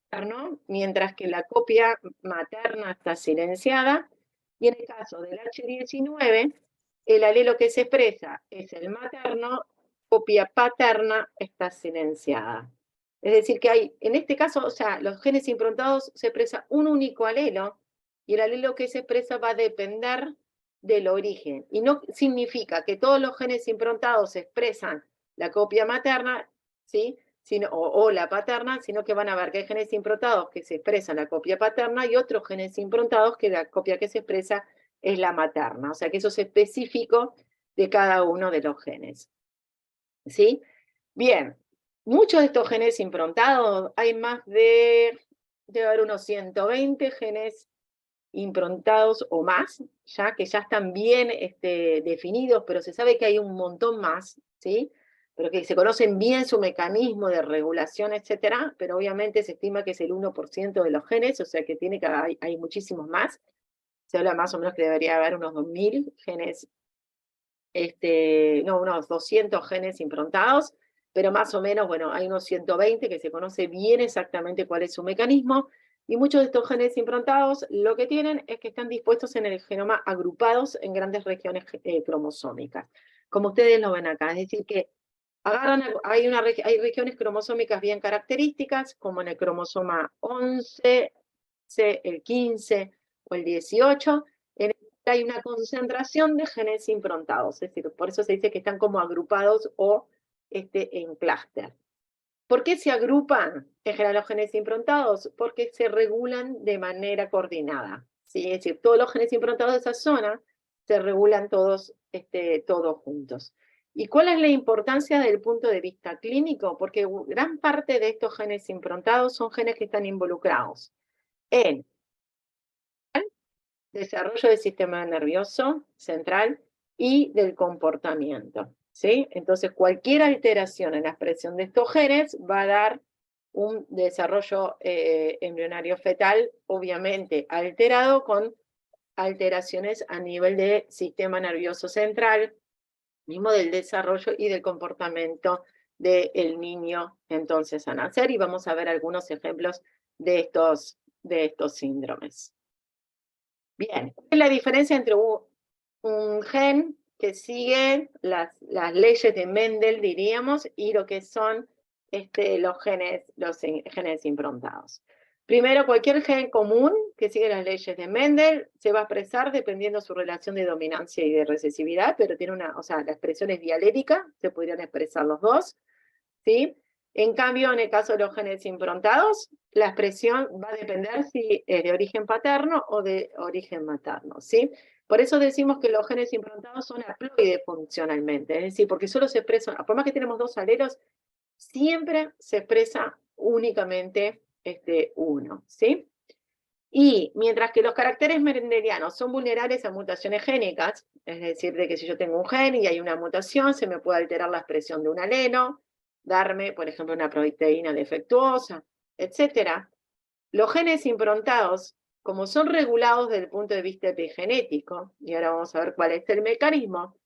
paterno, mientras que la copia materna está silenciada, y en el caso del H19, el alelo que se expresa es el materno, copia paterna está silenciada. Es decir, que hay, en este caso, o sea, los genes improntados se expresa un único alelo, y el alelo que se expresa va a depender del origen. Y no significa que todos los genes improntados expresan la copia materna, ¿sí? O la paterna, sino que van a ver que hay genes improntados que se expresan la copia paterna y otros genes improntados que la copia que se expresa es la materna. O sea que eso es específico de cada uno de los genes. ¿Sí? Bien, muchos de estos genes improntados, hay más debe haber unos 120 genes improntados o más, ya que ya están bien definidos, pero se sabe que hay un montón más, ¿sí? Pero que se conocen bien su mecanismo de regulación, etcétera, pero obviamente se estima que es el 1% de los genes, o sea que hay muchísimos más. Se habla más o menos que debería haber unos 2000 genes, unos 200 genes improntados, pero más o menos, bueno, hay unos 120 que se conoce bien exactamente cuál es su mecanismo, y muchos de estos genes improntados lo que tienen es que están dispuestos en el genoma agrupados en grandes regiones cromosómicas, como ustedes lo ven acá, es decir que hay regiones cromosómicas bien características, como en el cromosoma 11, el 15 o el 18, en el que hay una concentración de genes improntados, es decir, por eso se dice que están como agrupados o en clúster. ¿Por qué se agrupan en general los genes improntados? Porque se regulan de manera coordinada, ¿sí? Es decir, todos los genes improntados de esa zona se regulan todos juntos. ¿Y cuál es la importancia desde el punto de vista clínico? Porque gran parte de estos genes improntados son genes que están involucrados en desarrollo del sistema nervioso central y del comportamiento, ¿sí? Entonces, cualquier alteración en la expresión de estos genes va a dar un desarrollo embrionario fetal, obviamente alterado, con alteraciones a nivel del sistema nervioso central, mismo del desarrollo y del comportamiento del niño entonces a nacer, y vamos a ver algunos ejemplos de estos síndromes. Bien, ¿cuál es la diferencia entre un gen que sigue las leyes de Mendel, diríamos, y lo que son los genes improntados? Primero, cualquier gen común que sigue las leyes de Mendel se va a expresar dependiendo de su relación de dominancia y de recesividad, pero tiene la expresión es dialética, se podrían expresar los dos, ¿sí? En cambio, en el caso de los genes improntados, la expresión va a depender si es de origen paterno o de origen materno, ¿sí? Por eso decimos que los genes improntados son haploides funcionalmente, es decir, porque solo se expresan, por más que tenemos dos alelos, siempre se expresa únicamente uno, ¿sí? Y mientras que los caracteres mendelianos son vulnerables a mutaciones génicas, es decir, de que si yo tengo un gen y hay una mutación, se me puede alterar la expresión de un alelo, darme, por ejemplo, una proteína defectuosa, etc. Los genes improntados, como son regulados desde el punto de vista epigenético, y ahora vamos a ver cuál es el mecanismo,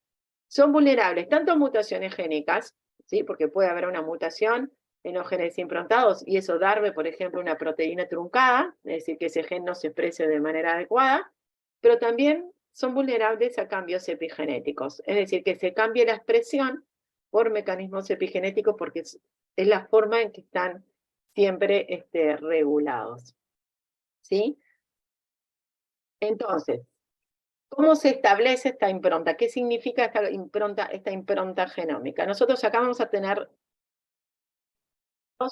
son vulnerables tanto a mutaciones génicas, ¿sí? Porque puede haber una mutación en los genes improntados y eso darme, por ejemplo, una proteína truncada, es decir, que ese gen no se exprese de manera adecuada, pero también son vulnerables a cambios epigenéticos, es decir, que se cambie la expresión por mecanismos epigenéticos porque es la forma en que están siempre regulados, ¿sí? Entonces, ¿cómo se establece esta impronta? ¿Qué significa esta impronta genómica? Nosotros acá vamos a tener,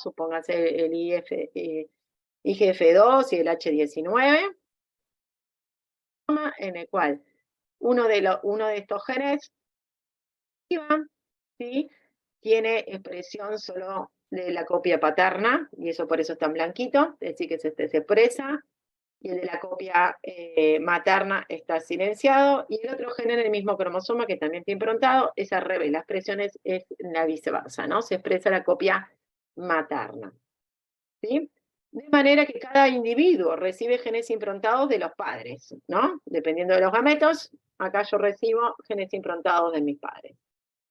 supóngase el IGF2 y el H19, en el cual uno de estos genes, ¿sí?, tiene expresión solo de la copia paterna, y eso por eso está en blanquito, es decir, que se expresa, y el de la copia materna está silenciado, y el otro gen en el mismo cromosoma, que también está improntado, es al revés, la expresión es la viceversa, ¿no? Se expresa la copia materna, ¿sí? De manera que cada individuo recibe genes improntados de los padres, ¿no? Dependiendo de los gametos, acá yo recibo genes improntados de mis padres.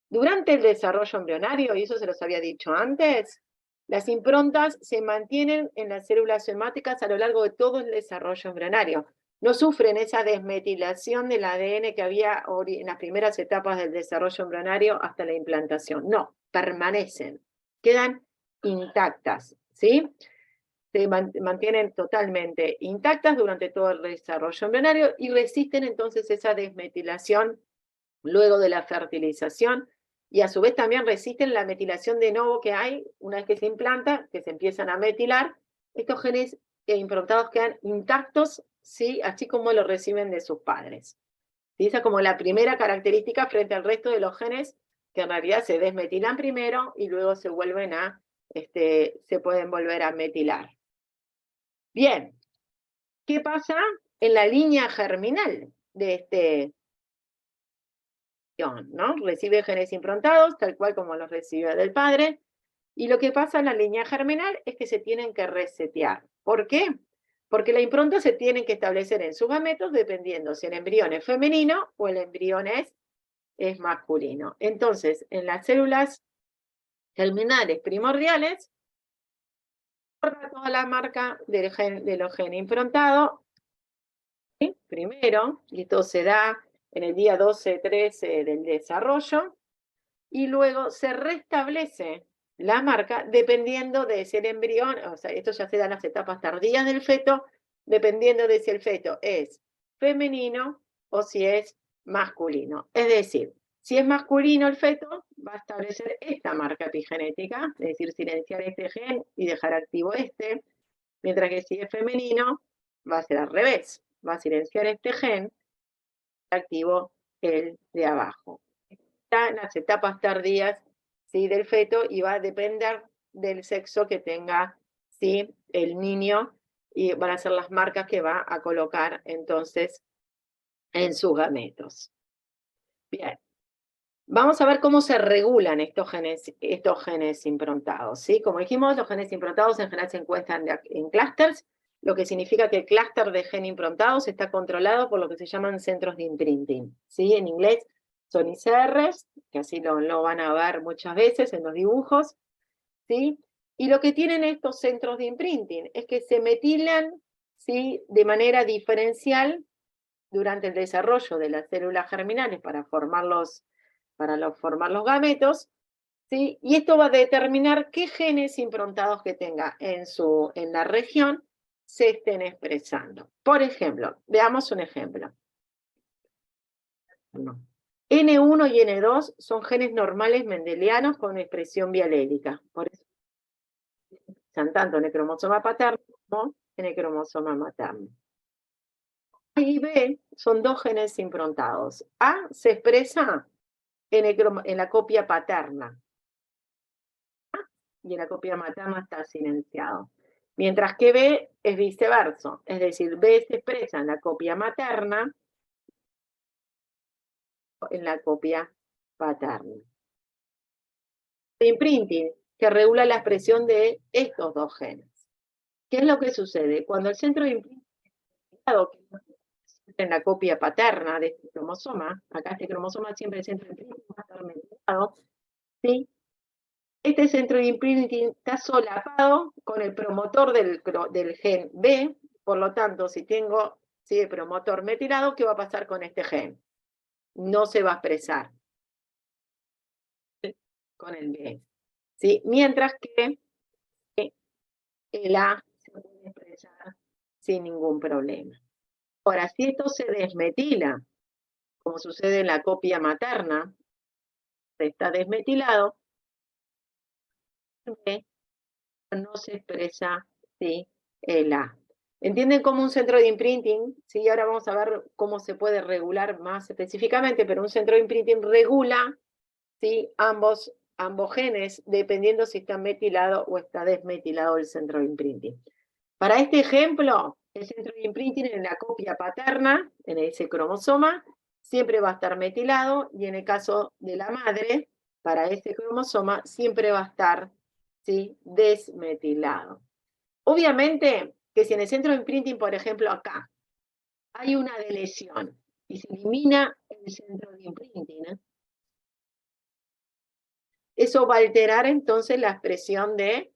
Durante el desarrollo embrionario, y eso se los había dicho antes, las improntas se mantienen en las células somáticas a lo largo de todo el desarrollo embrionario. No sufren esa desmetilación del ADN que había en las primeras etapas del desarrollo embrionario hasta la implantación. No, permanecen, quedan intactas, ¿sí? Se mantienen totalmente intactas durante todo el desarrollo embrionario y resisten entonces esa desmetilación luego de la fertilización, y a su vez también resisten la metilación de novo que hay una vez que se implanta, que se empiezan a metilar. Estos genes improntados quedan intactos, ¿sí?, así como lo reciben de sus padres. ¿Sí? Esa es como la primera característica frente al resto de los genes, que en realidad se desmetilan primero y luego se vuelven se pueden volver a metilar. Bien, ¿qué pasa en la línea germinal de ¿no? Recibe genes improntados, tal cual como los recibe del padre, y lo que pasa en la línea germinal es que se tienen que resetear. ¿Por qué? Porque la impronta se tiene que establecer en sus gametos dependiendo si el embrión es femenino o el embrión es masculino. Entonces, en las células germinales primordiales, borra toda la marca de los genes improntados, ¿sí?, primero, y esto se da en el día 12-13 del desarrollo, y luego se restablece la marca dependiendo de si el embrión, o sea, esto ya se da en las etapas tardías del feto, dependiendo de si el feto es femenino o si es masculino. Es decir, si es masculino el feto, va a establecer esta marca epigenética, es decir, silenciar este gen y dejar activo este, mientras que si es femenino, va a ser al revés, va a silenciar este gen y activo el de abajo. Está en las etapas tardías, ¿sí?, del feto, y va a depender del sexo que tenga, ¿sí?, el niño, y van a ser las marcas que va a colocar entonces en sus gametos. Bien, vamos a ver cómo se regulan estos genes improntados, ¿sí? Como dijimos, los genes improntados en general se encuentran en clústeres, lo que significa que el clúster de gen improntados está controlado por lo que se llaman centros de imprinting, ¿sí? En inglés son ICRs, que así lo van a ver muchas veces en los dibujos, ¿sí? Y lo que tienen estos centros de imprinting es que se metilan, ¿sí?, de manera diferencial durante el desarrollo de las células germinales para formar los gametos, ¿sí? Y esto va a determinar qué genes improntados que tenga en la región se estén expresando. Por ejemplo, veamos un ejemplo. N1 y N2 son genes normales mendelianos con expresión bialélica. Por eso están tanto en el cromosoma paterno como en el cromosoma materno. A y B son dos genes improntados. A se expresa en la copia paterna y en la copia materna está silenciado. Mientras que B es viceversa, es decir, B se expresa en la copia materna, en la copia paterna. El imprinting, que regula la expresión de estos dos genes. ¿Qué es lo que sucede? Cuando el centro de imprinting en la copia paterna de este cromosoma, acá este cromosoma siempre el centro de imprinting va a estar mezclado, ¿sí? Este centro de imprinting está solapado con el promotor del gen B, por lo tanto, si tengo, ¿sí?, el promotor metilado, ¿qué va a pasar con este gen? No se va a expresar con el B, ¿sí? Mientras que el A se puede expresar sin ningún problema. Ahora, si esto se desmetila, como sucede en la copia materna, está desmetilado, no se expresa, ¿sí?, el A. ¿Entienden cómo un centro de imprinting? Sí, ahora vamos a ver cómo se puede regular más específicamente, pero un centro de imprinting regula, ¿sí?, ambos genes, dependiendo si está metilado o está desmetilado el centro de imprinting. Para este ejemplo, el centro de imprinting en la copia paterna, en ese cromosoma, siempre va a estar metilado, y en el caso de la madre, para ese cromosoma, siempre va a estar, ¿sí?, desmetilado. Obviamente que si en el centro de imprinting, por ejemplo acá, hay una deleción y se elimina el centro de imprinting, eso va a alterar entonces la expresión de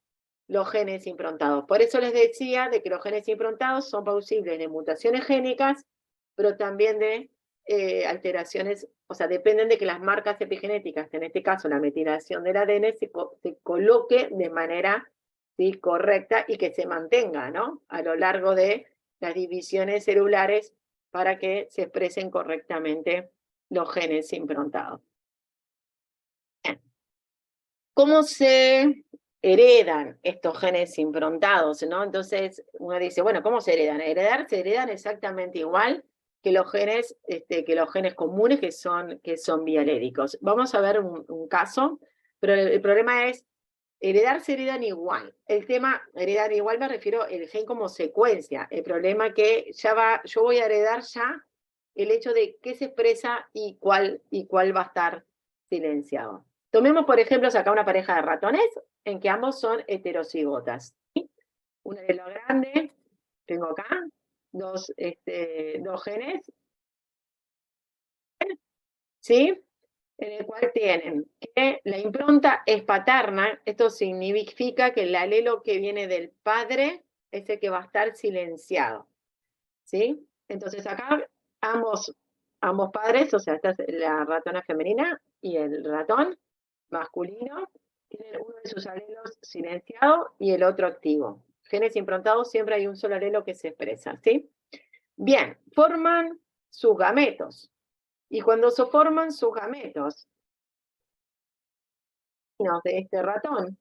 los genes improntados. Por eso les decía de que los genes improntados son posibles de mutaciones génicas, pero también de alteraciones, o sea, dependen de que las marcas epigenéticas, en este caso la metilación del ADN, se coloque de manera, ¿sí?, correcta y que se mantenga, ¿no?, a lo largo de las divisiones celulares para que se expresen correctamente los genes improntados. Bien. ¿Cómo se heredan estos genes improntados, ¿no? Entonces uno dice, bueno, ¿cómo se heredan? Se heredan exactamente igual que los genes comunes que son bialédicos. Vamos a ver un caso, pero el problema es, se heredan igual. El tema, heredar igual me refiero al gen como secuencia. El problema que yo voy a heredar ya el hecho de qué se expresa y cuál va a estar silenciado. Tomemos, por ejemplo, acá una pareja de ratones en que ambos son heterocigotas, ¿sí? Un alelo grande, tengo acá dos genes, ¿sí?, en el cual tienen que la impronta es paterna. Esto significa que el alelo que viene del padre es el que va a estar silenciado, ¿sí? Entonces acá ambos padres, o sea, esta es la ratona femenina y el ratón masculino, tienen uno de sus alelos silenciado y el otro activo. Genes improntados, siempre hay un solo alelo que se expresa, ¿sí? Bien, forman sus gametos. Y cuando se forman sus gametos, de este ratón,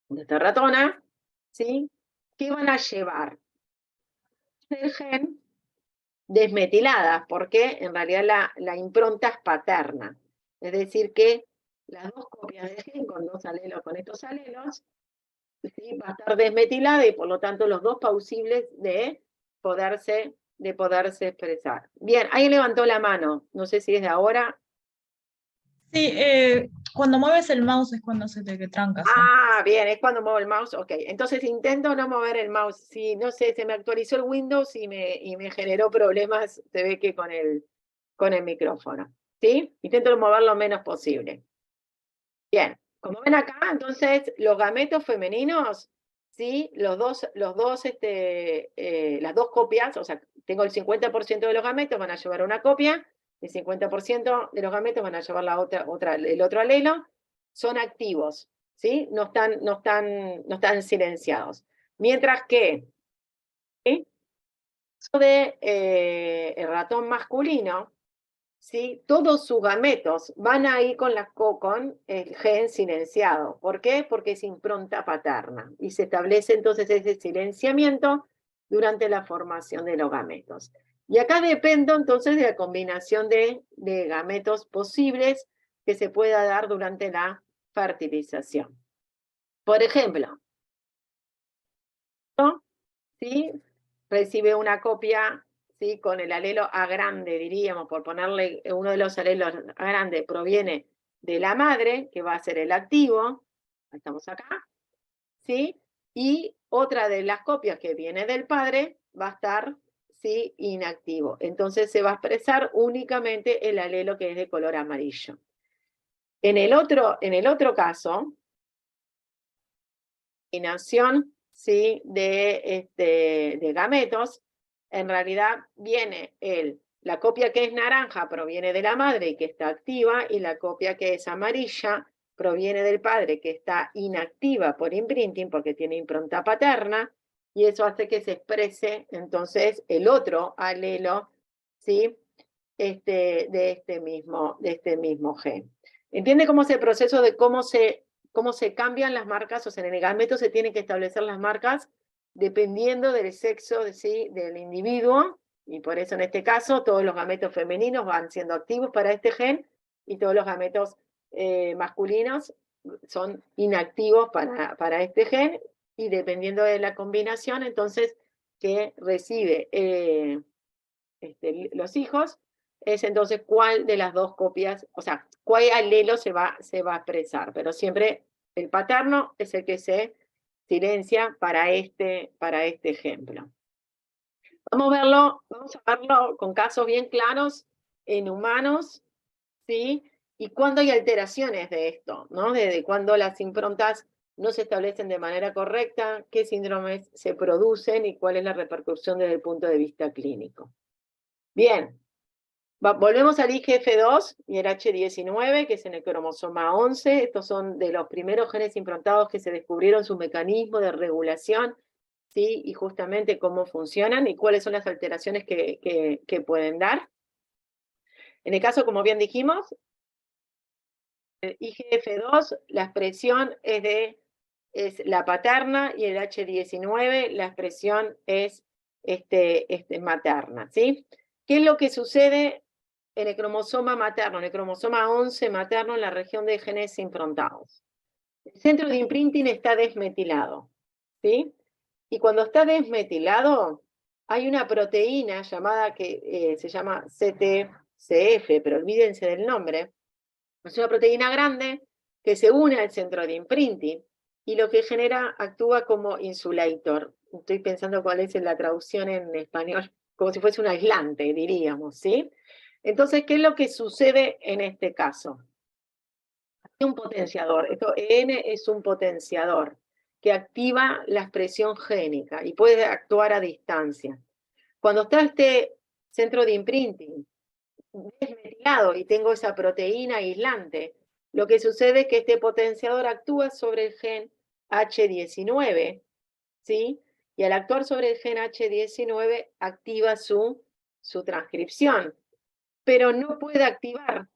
de esta ratona, ¿sí?, ¿qué van a llevar? El gen desmetilada, porque en realidad la impronta es paterna. Es decir, que las dos copias del gen con estos alelos, ¿sí?, va a estar desmetilada y por lo tanto los dos posibles de poderse expresar. Bien, ahí levantó la mano, no sé si es de ahora. Sí, cuando mueves el mouse es cuando se te tranca. ¿Sí? Ah, bien, es cuando muevo el mouse, ok. Entonces intento no mover el mouse. Si, no sé, se me actualizó el Windows y me generó problemas, se ve que con el micrófono, ¿sí? Intento mover lo menos posible. Bien, como ven acá, entonces, los gametos femeninos, ¿sí?, las dos copias, o sea, tengo el 50% de los gametos, van a llevar una copia, el 50% de los gametos van a llevar el otro alelo, son activos, ¿sí? No están silenciados. Mientras que, ¿sí?, el ratón masculino, ¿sí?, todos sus gametos van a ir con el gen silenciado. ¿Por qué? Porque es impronta paterna. Y se establece entonces ese silenciamiento durante la formación de los gametos. Y acá dependo entonces de la combinación de gametos posibles que se pueda dar durante la fertilización. Por ejemplo, ¿sí?, recibe una copia, ¿sí?, con el alelo A grande, diríamos, por ponerle uno de los alelos A grande, proviene de la madre, que va a ser el activo, estamos acá, ¿sí? Y otra de las copias que viene del padre va a estar, ¿sí?, inactivo. Entonces se va a expresar únicamente el alelo que es de color amarillo. En el otro caso, combinación, ¿sí?, de gametos, en realidad viene la copia que es naranja proviene de la madre y que está activa, y la copia que es amarilla proviene del padre que está inactiva por imprinting porque tiene impronta paterna, y eso hace que se exprese entonces el otro alelo, ¿sí?, de este mismo gen. ¿Entiende cómo es el proceso de cómo se cambian las marcas? O sea, en el gameto se tienen que establecer las marcas dependiendo del sexo del individuo, y por eso en este caso todos los gametos femeninos van siendo activos para este gen, y todos los gametos masculinos son inactivos para este gen, y dependiendo de la combinación, entonces, que recibe los hijos, es entonces cuál de las dos copias, o sea, cuál alelo se va a expresar, pero siempre el paterno es el que se silencia para este ejemplo. Vamos a verlo con casos bien claros en humanos, ¿sí? Y cuándo hay alteraciones de esto, ¿no? Desde cuando las improntas no se establecen de manera correcta, qué síndromes se producen y cuál es la repercusión desde el punto de vista clínico. Bien, volvemos al IGF-2 y el H19, que es en el cromosoma 11. Estos son de los primeros genes improntados que se descubrieron su mecanismo de regulación, ¿sí? Y justamente cómo funcionan y cuáles son las alteraciones que pueden dar. En el caso, como bien dijimos, el IGF-2, la expresión es la paterna, y el H19, la expresión es materna, ¿sí? ¿Qué es lo que sucede en el cromosoma materno, en el cromosoma 11 materno, en la región de genes improntados? El centro de imprinting está desmetilado, ¿sí? Y cuando está desmetilado, hay una proteína llamada que se llama CTCF, pero olvídense del nombre. Es una proteína grande que se une al centro de imprinting y lo que genera, actúa como insulator. Estoy pensando cuál es la traducción en español, como si fuese un aislante, diríamos, ¿sí? Entonces, ¿qué es lo que sucede en este caso? Hay un potenciador, N es un potenciador que activa la expresión génica y puede actuar a distancia. Cuando está este centro de imprinting desmetilado y tengo esa proteína aislante, lo que sucede es que este potenciador actúa sobre el gen H19, ¿sí? Y al actuar sobre el gen H19 activa su transcripción, pero no puede activar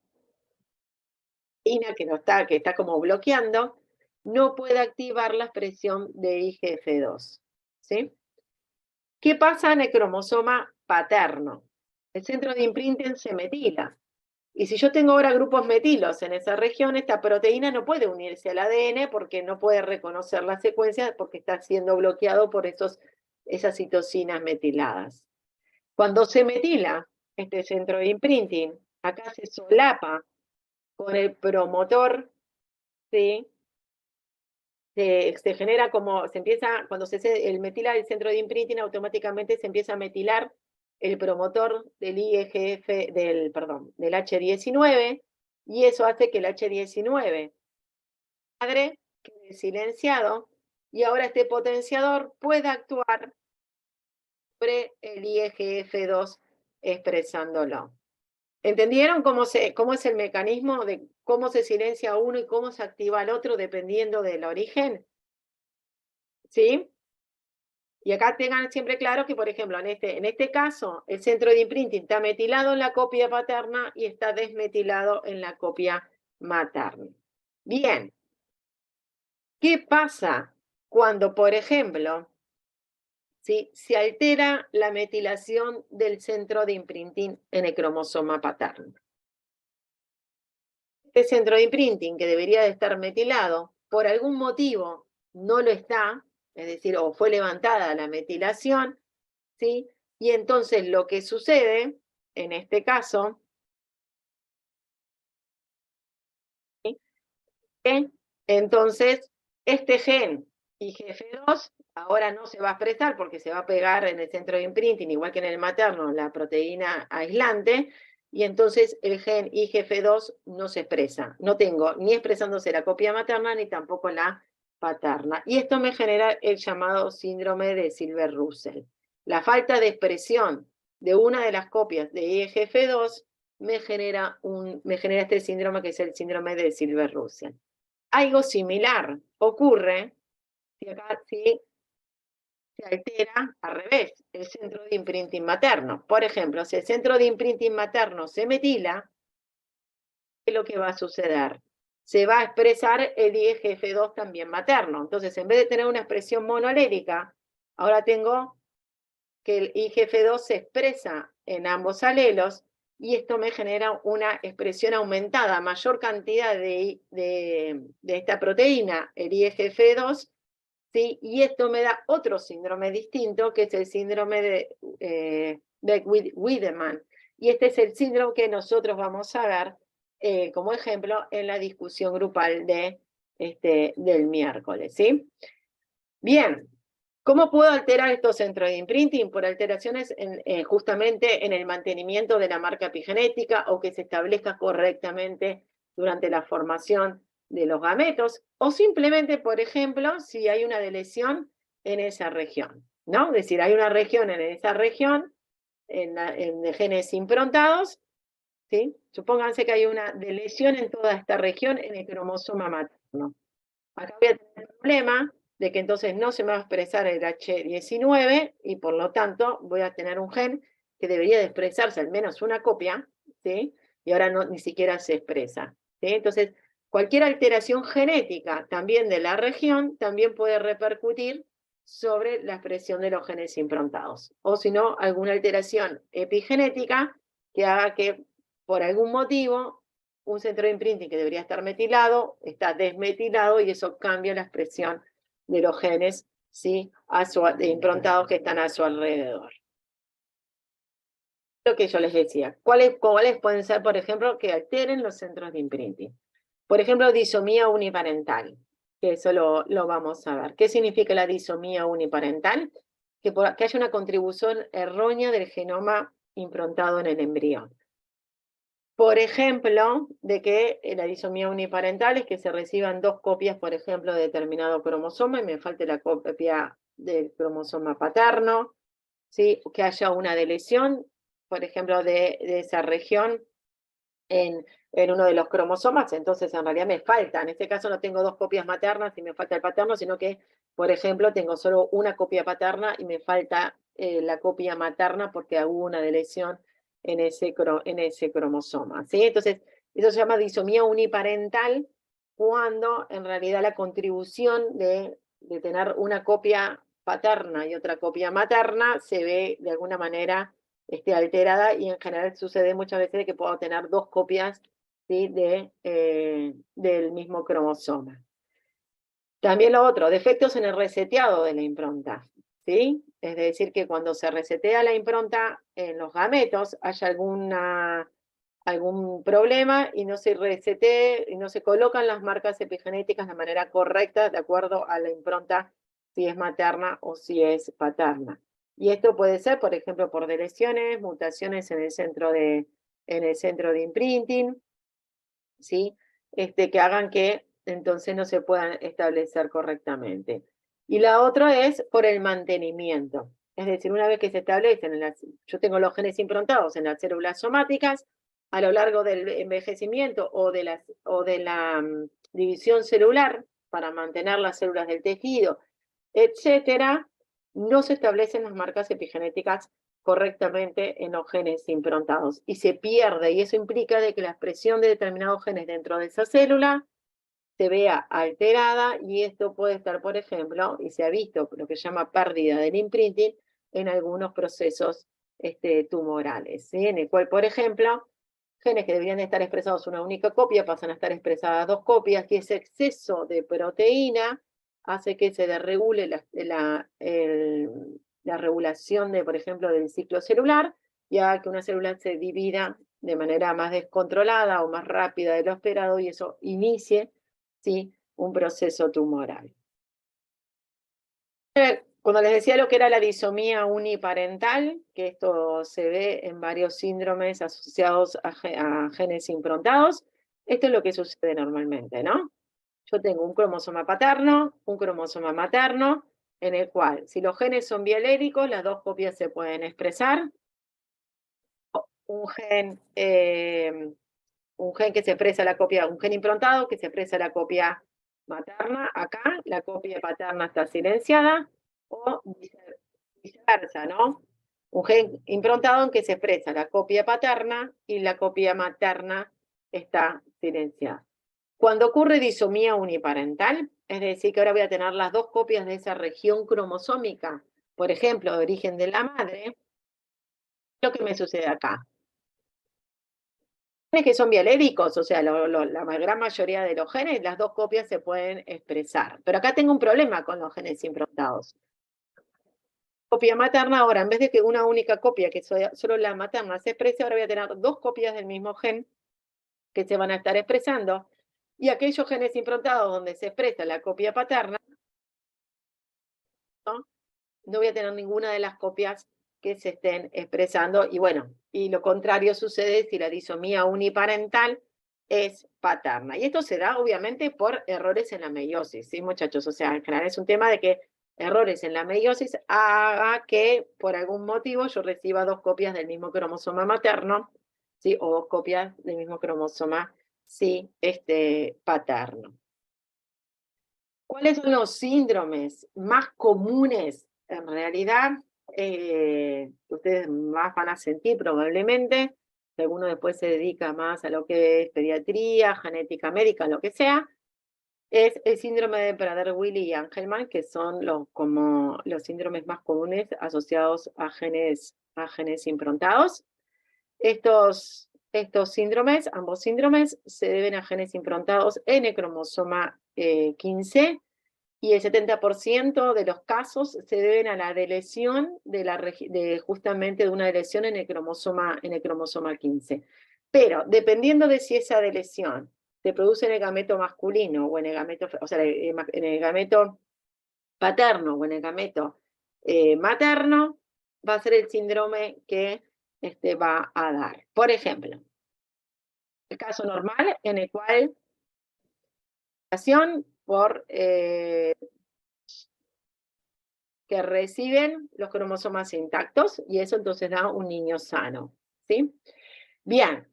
que está como bloqueando, no puede activar la expresión de IGF-2, ¿sí? ¿Qué pasa en el cromosoma paterno? El centro de imprinting se metila. Y si yo tengo ahora grupos metilos en esa región, esta proteína no puede unirse al ADN porque no puede reconocer la secuencia porque está siendo bloqueado por esas citocinas metiladas. Cuando se metila este centro de imprinting, acá se solapa con el promotor, ¿sí? Se genera como, cuando el metila del centro de imprinting, automáticamente se empieza a metilar el promotor del del H19, y eso hace que el H19 padre quede silenciado, y ahora este potenciador pueda actuar sobre el IGF-2 expresándolo. ¿Entendieron cómo es el mecanismo de cómo se silencia uno y cómo se activa el otro dependiendo del origen? ¿Sí? Y acá tengan siempre claro que, por ejemplo, en este caso, el centro de imprinting está metilado en la copia paterna y está desmetilado en la copia materna. Bien. ¿Qué pasa cuando, por ejemplo, ¿sí?, se altera la metilación del centro de imprinting en el cromosoma paterno? Este centro de imprinting, que debería de estar metilado, por algún motivo no lo está, es decir, o fue levantada la metilación, ¿sí? Y entonces lo que sucede, en este caso, ¿sí?, entonces este gen IGF-2 ahora no se va a expresar porque se va a pegar en el centro de imprinting, igual que en el materno, la proteína aislante, y entonces el gen IGF-2 no se expresa. No tengo ni expresándose la copia materna ni tampoco la paterna. Y esto me genera el llamado síndrome de Silver-Russell. La falta de expresión de una de las copias de IGF-2 me genera este síndrome, que es el síndrome de Silver-Russell. Algo similar ocurre si acá se altera al revés el centro de imprinting materno. Por ejemplo, si el centro de imprinting materno se metila, ¿qué es lo que va a suceder? Se va a expresar el IGF-2 también materno. Entonces, en vez de tener una expresión monoalélica Ahora tengo que el IGF-2 se expresa en ambos alelos, y esto me genera una expresión aumentada, mayor cantidad de esta proteína, el IGF-2, ¿sí? Y esto me da otro síndrome distinto, que es el síndrome de Wiedemann. Y este es el síndrome que nosotros vamos a ver como ejemplo en la discusión grupal del miércoles, ¿sí? Bien, ¿cómo puedo alterar estos centros de imprinting? Por alteraciones justamente en el mantenimiento de la marca epigenética, o que se establezca correctamente durante la formación de los gametos, o simplemente, por ejemplo, si hay una deleción en esa región, ¿no? Es decir, hay una región en esa región, de genes improntados, ¿sí? Supónganse que hay una deleción en toda esta región en el cromosoma materno. Acá voy a tener el problema de que entonces no se me va a expresar el H19, y por lo tanto voy a tener un gen que debería de expresarse al menos una copia, ¿sí? Y ahora ni siquiera se expresa, ¿sí? Entonces, cualquier alteración genética también de la región también puede repercutir sobre la expresión de los genes improntados. O si no, alguna alteración epigenética que haga que por algún motivo un centro de imprinting que debería estar metilado está desmetilado, y eso cambia la expresión de los genes, ¿sí? Improntados que están a su alrededor. Lo que yo les decía, ¿cuáles pueden ser, por ejemplo, que alteren los centros de imprinting? Por ejemplo, disomía uniparental, que eso lo vamos a ver. ¿Qué significa la disomía uniparental? Que haya una contribución errónea del genoma improntado en el embrión. Por ejemplo, de que la disomía uniparental es que se reciban dos copias, por ejemplo, de determinado cromosoma y me falte la copia del cromosoma paterno, ¿sí? Que haya una deleción, por ejemplo, de esa región en uno de los cromosomas, entonces en realidad me falta. En este caso no tengo dos copias maternas y me falta el paterno, sino que, por ejemplo, tengo solo una copia paterna y me falta la copia materna porque hubo una deleción en ese cromosoma, ¿sí? Entonces, eso se llama disomía uniparental, cuando en realidad la contribución de tener una copia paterna y otra copia materna se ve de alguna manera alterada, y en general sucede muchas veces que puedo tener dos copias, ¿sí? Del mismo cromosoma. También lo otro, defectos en el reseteado de la impronta, ¿sí? Es decir, que cuando se resetea la impronta en los gametos haya algún problema y no se resetee y no se colocan las marcas epigenéticas de manera correcta de acuerdo a la impronta, si es materna o si es paterna. Y esto puede ser, por ejemplo, por deleciones, mutaciones en el centro de imprinting, ¿sí? Que hagan que entonces no se puedan establecer correctamente. Y la otra es por el mantenimiento. Es decir, una vez que se establecen, yo tengo los genes improntados en las células somáticas, a lo largo del envejecimiento o de la división celular, para mantener las células del tejido, etcétera, no se establecen las marcas epigenéticas correctamente en los genes improntados y se pierde, y eso implica de que la expresión de determinados genes dentro de esa célula se vea alterada, y esto puede estar, por ejemplo, y se ha visto lo que se llama pérdida del imprinting en algunos procesos tumorales, ¿sí? En el cual, por ejemplo, genes que deberían estar expresados una única copia pasan a estar expresadas dos copias, y ese exceso de proteína hace que se desregule la regulación por ejemplo, del ciclo celular, y haga que una célula se divida de manera más descontrolada o más rápida de lo esperado, y eso inicie, ¿sí? Un proceso tumoral. Cuando les decía lo que era la disomía uniparental, que esto se ve en varios síndromes asociados a genes improntados, esto es lo que sucede normalmente, ¿no? Yo tengo un cromosoma paterno, un cromosoma materno, en el cual, si los genes son bialéricos, las dos copias se pueden expresar. Un gen que se expresa la copia, un gen improntado que se expresa la copia materna, acá la copia paterna está silenciada, o viceversa, ¿no? Un gen improntado en que se expresa la copia paterna y la copia materna está silenciada. Cuando ocurre disomía uniparental, es decir, que ahora voy a tener las dos copias de esa región cromosómica por ejemplo, de origen de la madre, lo que me sucede acá. Genes que son bialéricos, o sea, la gran mayoría de los genes, las dos copias se pueden expresar. Pero acá tengo un problema con los genes improntados. Copia materna, ahora, en vez de que una única copia, que solo la materna se exprese, ahora voy a tener dos copias del mismo gen que se van a estar expresando. Y aquellos genes improntados donde se expresa la copia paterna, no voy a tener ninguna de las copias que se estén expresando, y bueno, y lo contrario sucede si la disomía uniparental es paterna. Y esto se da obviamente por errores en la meiosis, ¿sí, muchachos? O sea, en general es un tema de que errores en la meiosis haga que por algún motivo yo reciba dos copias del mismo cromosoma materno, ¿sí? O dos copias del mismo cromosoma, sí, paterno. ¿Cuáles son los síndromes más comunes? En realidad, ustedes más van a sentir probablemente, si alguno después se dedica más a lo que es pediatría, genética médica, lo que sea, es el síndrome de Prader-Willi y Angelman, que son como los síndromes más comunes asociados a genes improntados. Estos síndromes, ambos síndromes, se deben a genes improntados en el cromosoma 15, y el 70% de los casos se deben a la deleción justamente de una deleción en el cromosoma 15. Pero dependiendo de si esa deleción se produce en el gameto masculino o en el gameto, o sea, en el gameto paterno o en el gameto materno, va a ser el síndrome que va a dar. Por ejemplo, el caso normal en el cual por que reciben los cromosomas intactos, y eso entonces da un niño sano, ¿sí? Bien,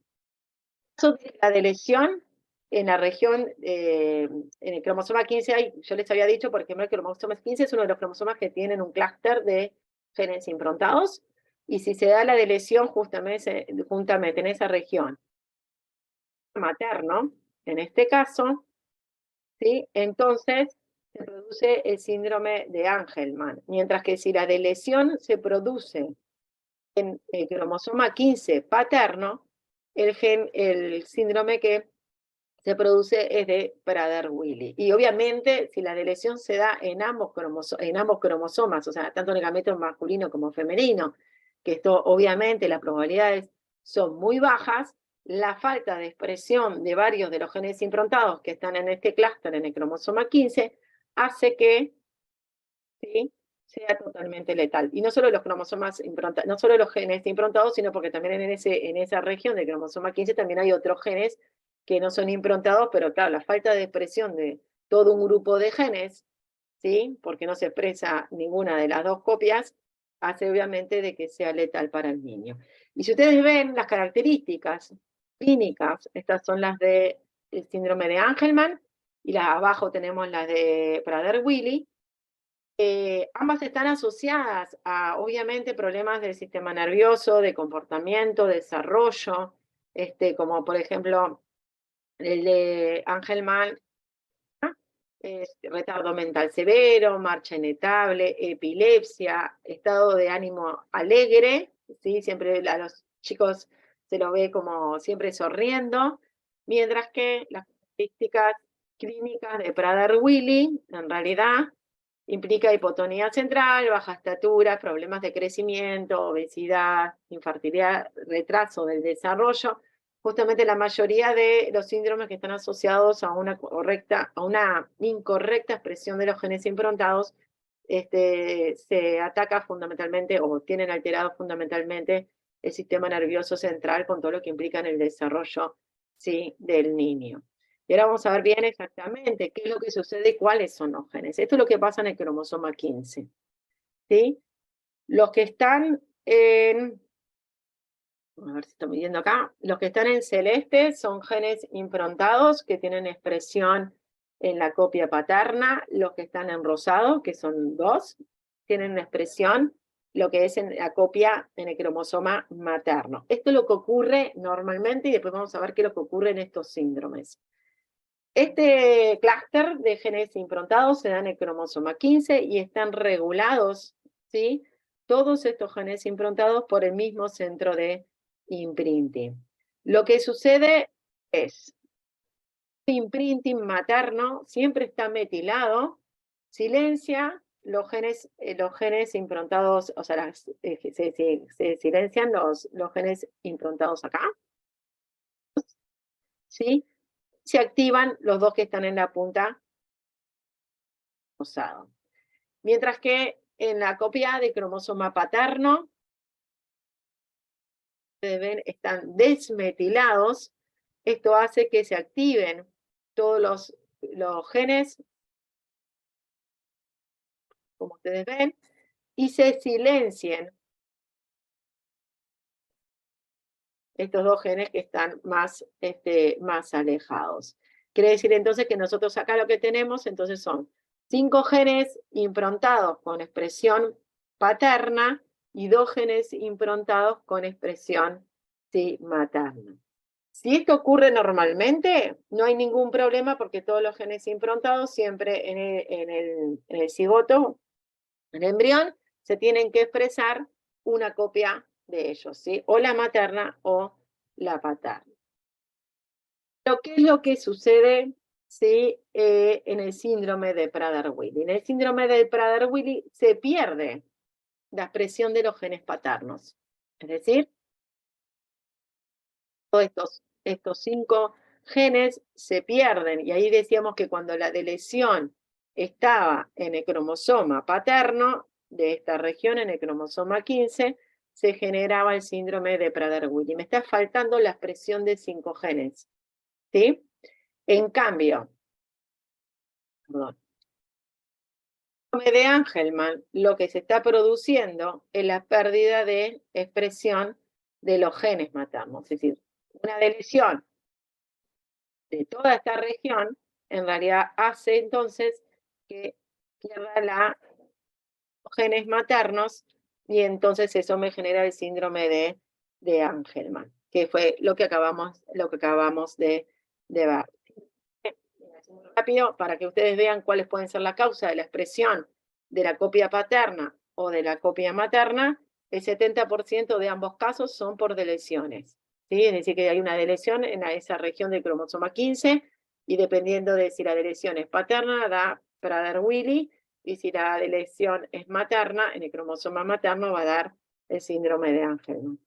la deleción en la región, en el cromosoma 15, yo les había dicho, por ejemplo, el cromosoma 15 es uno de los cromosomas que tienen un clúster de genes improntados, y si se da la deleción justamente en esa región materno, en este caso, ¿sí? Entonces se produce el síndrome de Angelman, mientras que si la deleción se produce en el cromosoma 15 paterno, el síndrome que se produce es de Prader-Willi. Y obviamente, si la deleción se da en ambos cromosomas, o sea, tanto en el gameto masculino como femenino, que esto obviamente las probabilidades son muy bajas, la falta de expresión de varios de los genes improntados que están en este clúster, en el cromosoma 15, hace que, ¿sí?, sea totalmente letal. Y no solo los cromosomas improntados, no solo los genes improntados, sino porque también en esa región del cromosoma 15 también hay otros genes que no son improntados, pero claro, la falta de expresión de todo un grupo de genes, ¿sí?, porque no se expresa ninguna de las dos copias, hace obviamente de que sea letal para el niño. Y si ustedes ven las características clínicas, estas son las del síndrome de Angelman, y abajo tenemos las de Prader-Willi. Ambas están asociadas a, obviamente, problemas del sistema nervioso, de comportamiento, desarrollo, como por ejemplo el de Angelman, retardo mental severo, marcha inestable, epilepsia, estado de ánimo alegre, ¿sí? Siempre a los chicos se lo ve como siempre sonriendo, mientras que las características clínicas de Prader-Willi, en realidad, implica hipotonía central, baja estatura, problemas de crecimiento, obesidad, infertilidad, retraso del desarrollo. Justamente la mayoría de los síndromes que están asociados a una incorrecta expresión de los genes improntados, se ataca fundamentalmente o tienen alterado fundamentalmente el sistema nervioso central con todo lo que implica en el desarrollo, ¿sí?, del niño. Y ahora vamos a ver bien exactamente qué es lo que sucede y cuáles son los genes. Esto es lo que pasa en el cromosoma 15. ¿Sí? Los que están en... A ver si estoy midiendo acá. Los que están en celeste son genes improntados que tienen expresión en la copia paterna. Los que están en rosado, que son 2, tienen una expresión lo que es en la copia en el cromosoma materno. Esto es lo que ocurre normalmente y después vamos a ver qué es lo que ocurre en estos síndromes. Este clúster de genes improntados se da en el cromosoma 15 y están regulados, ¿sí? Todos estos genes improntados por el mismo centro de imprinting. Lo que sucede es, el imprinting materno siempre está metilado, silencia los genes improntados, o sea, se silencian los genes improntados acá, ¿sí? Se activan los dos que están en la punta rosado. Mientras que en la copia de cromosoma paterno, ustedes ven, están desmetilados. Esto hace que se activen todos los genes, como ustedes ven, y se silencien estos dos genes que están más alejados. Quiere decir entonces que nosotros acá lo que tenemos entonces son 5 genes improntados con expresión paterna y 2 genes improntados con expresión materna. Si esto ocurre normalmente, no hay ningún problema porque todos los genes improntados siempre en el cigoto, en el embrión, se tienen que expresar una copia de ellos, ¿sí? O la materna o la paterna. Pero ¿qué es lo que sucede en el síndrome de Prader-Willi? En el síndrome de Prader-Willi se pierde la expresión de los genes paternos. Es decir, todos estos 5 genes se pierden. Y ahí decíamos que cuando la deleción estaba en el cromosoma paterno, de esta región, en el cromosoma 15, se generaba el síndrome de Prader-Willi. Me está faltando la expresión de 5 genes. ¿Sí? En cambio, el síndrome de Angelman, lo que se está produciendo es la pérdida de expresión de los genes maternos. Es decir, una deleción de toda esta región, en realidad hace entonces que pierda los genes maternos y entonces eso me genera el síndrome de Angelman, que fue lo que acabamos de ver. Rápido para que ustedes vean cuáles pueden ser la causa de la expresión de la copia paterna o de la copia materna. El 70% de ambos casos son por deleciones, ¿sí? Es decir, que hay una deleción en esa región del cromosoma 15 y dependiendo de si la deleción es paterna, da Prader-Willi, y si la deleción es materna, en el cromosoma materno va a dar el síndrome de Angelman.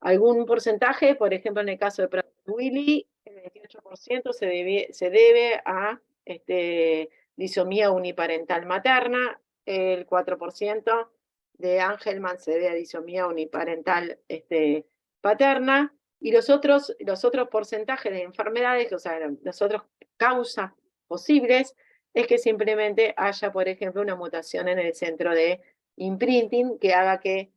Algún porcentaje, por ejemplo, en el caso de Prader-Willi, el 28% se debe a disomía uniparental materna, el 4% de Angelman se debe a disomía uniparental paterna, y los otros porcentajes de enfermedades, o sea, las otras causas posibles, es que simplemente haya, por ejemplo, una mutación en el centro de imprinting que haga que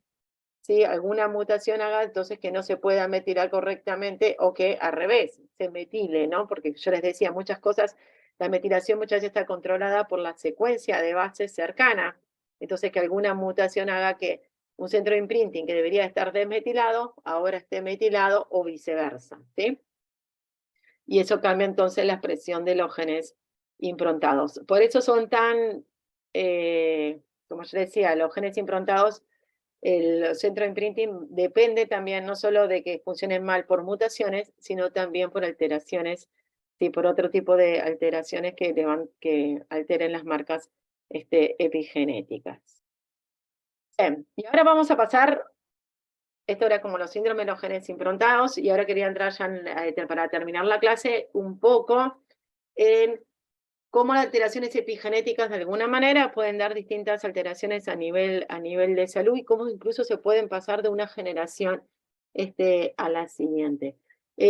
alguna mutación haga entonces que no se pueda metilar correctamente o que al revés, se metile, ¿no? Porque yo les decía muchas cosas, la metilación muchas veces está controlada por la secuencia de bases cercana, entonces que alguna mutación haga que un centro de imprinting que debería estar desmetilado, ahora esté metilado o viceversa, ¿sí? Y eso cambia entonces la expresión de los genes improntados. Por eso son tan, como yo decía, los genes improntados, el centro de imprinting depende también no solo de que funcionen mal por mutaciones, sino también por alteraciones, por otro tipo de alteraciones que alteren las marcas epigenéticas. Bien, y ahora vamos a pasar, esto era como los síndromes de los genes improntados, y ahora quería entrar ya para terminar la clase un poco en cómo las alteraciones epigenéticas de alguna manera pueden dar distintas alteraciones a nivel de salud y cómo incluso se pueden pasar de una generación a la siguiente.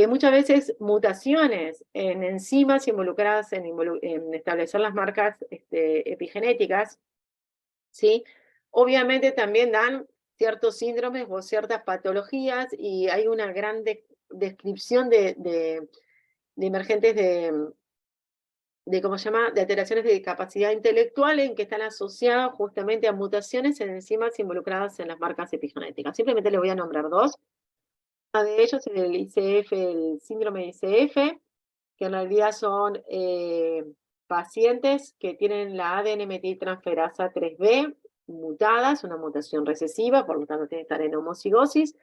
Muchas veces mutaciones en enzimas involucradas en establecer las marcas epigenéticas, ¿sí? Obviamente también dan ciertos síndromes o ciertas patologías y hay una gran descripción de emergentes ¿cómo se llama?, de alteraciones de capacidad intelectual en que están asociadas justamente a mutaciones en enzimas involucradas en las marcas epigenéticas. Simplemente les voy a nombrar 2. Uno de ellos es el ICF, el síndrome de ICF, que en realidad son pacientes que tienen la ADN metiltransferasa 3B mutadas, una mutación recesiva, por lo tanto tienen que estar en homocigosis.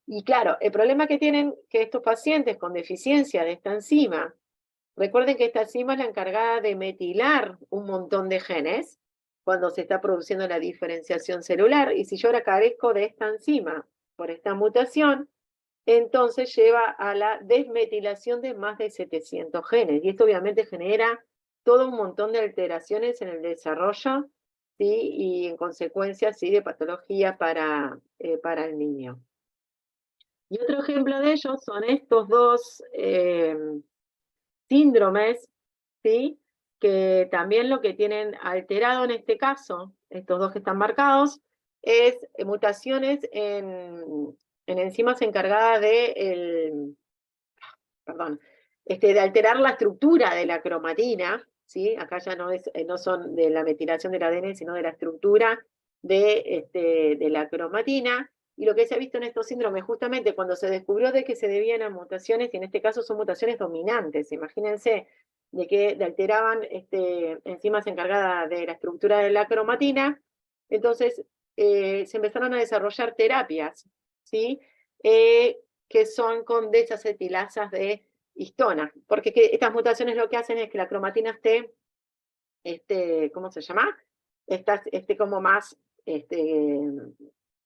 Y claro, el problema que tienen que estos pacientes con deficiencia de esta enzima, recuerden que esta enzima es la encargada de metilar un montón de genes cuando se está produciendo la diferenciación celular, y si yo ahora carezco de esta enzima por esta mutación, entonces lleva a la desmetilación de más de 700 genes, y esto obviamente genera todo un montón de alteraciones en el desarrollo, ¿sí? Y en consecuencia, ¿sí?, de patología para el niño. Y otro ejemplo de ellos son estos dos síndromes, ¿sí?, que también lo que tienen alterado en este caso, estos dos que están marcados, es mutaciones en enzimas encargadas de, de alterar la estructura de la cromatina, ¿sí? Acá ya no son de la metilación del ADN, sino de la estructura de la cromatina. Y lo que se ha visto en estos síndromes, justamente cuando se descubrió de que se debían a mutaciones, y en este caso son mutaciones dominantes, imagínense, de que alteraban enzimas encargadas de la estructura de la cromatina, entonces se empezaron a desarrollar terapias, ¿sí? Que son con desacetilasas de histona, porque estas mutaciones lo que hacen es que la cromatina ¿cómo se llama? Esté como más,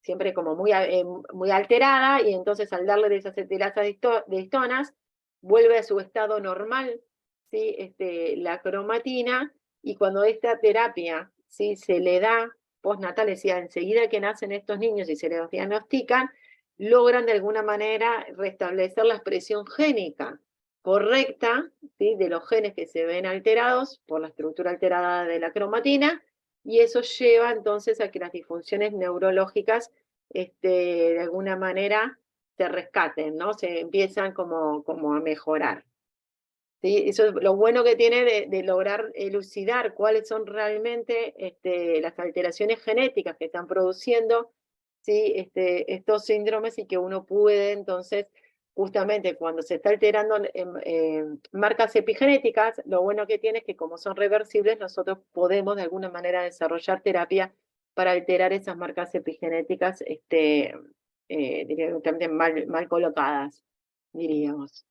siempre como muy alterada, y entonces al darle desacetilasas de histonas, vuelve a su estado normal, ¿sí? La cromatina, y cuando esta terapia, ¿sí?, se le da postnatal, es decir, enseguida que nacen estos niños y se les diagnostican, logran de alguna manera restablecer la expresión génica correcta, ¿sí?, de los genes que se ven alterados por la estructura alterada de la cromatina, y eso lleva entonces a que las disfunciones neurológicas de alguna manera se rescaten, ¿no? Se empiezan como a mejorar. ¿Sí? Eso es lo bueno que tiene de lograr elucidar cuáles son realmente las alteraciones genéticas que están produciendo, ¿sí?, estos síndromes, y que uno puede entonces, justamente cuando se está alterando marcas epigenéticas, lo bueno que tiene es que como son reversibles, nosotros podemos de alguna manera desarrollar terapia para alterar esas marcas epigenéticas directamente mal colocadas, diríamos.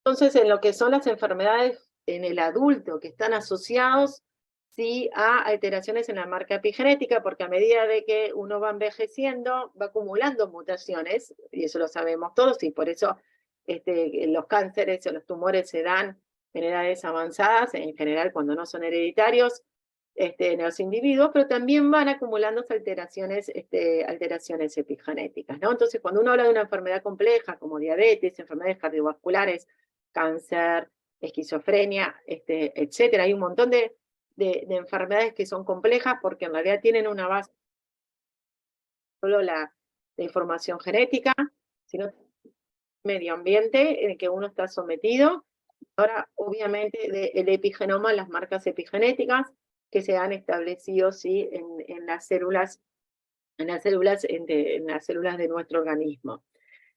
Entonces, en lo que son las enfermedades en el adulto que están asociados, ¿sí?, a alteraciones en la marca epigenética, porque a medida de que uno va envejeciendo, va acumulando mutaciones, y eso lo sabemos todos, y por eso los cánceres o los tumores se dan en edades avanzadas, en general cuando no son hereditarios, en los individuos, pero también van acumulándose alteraciones epigenéticas, ¿no? Entonces, cuando uno habla de una enfermedad compleja, como diabetes, enfermedades cardiovasculares, cáncer, esquizofrenia, etcétera, hay un montón de enfermedades que son complejas porque en realidad tienen una base, solo la información genética, sino medio ambiente en el que uno está sometido. Ahora, obviamente, el epigenoma, las marcas epigenéticas que se han establecido, ¿sí?, en las células de nuestro organismo.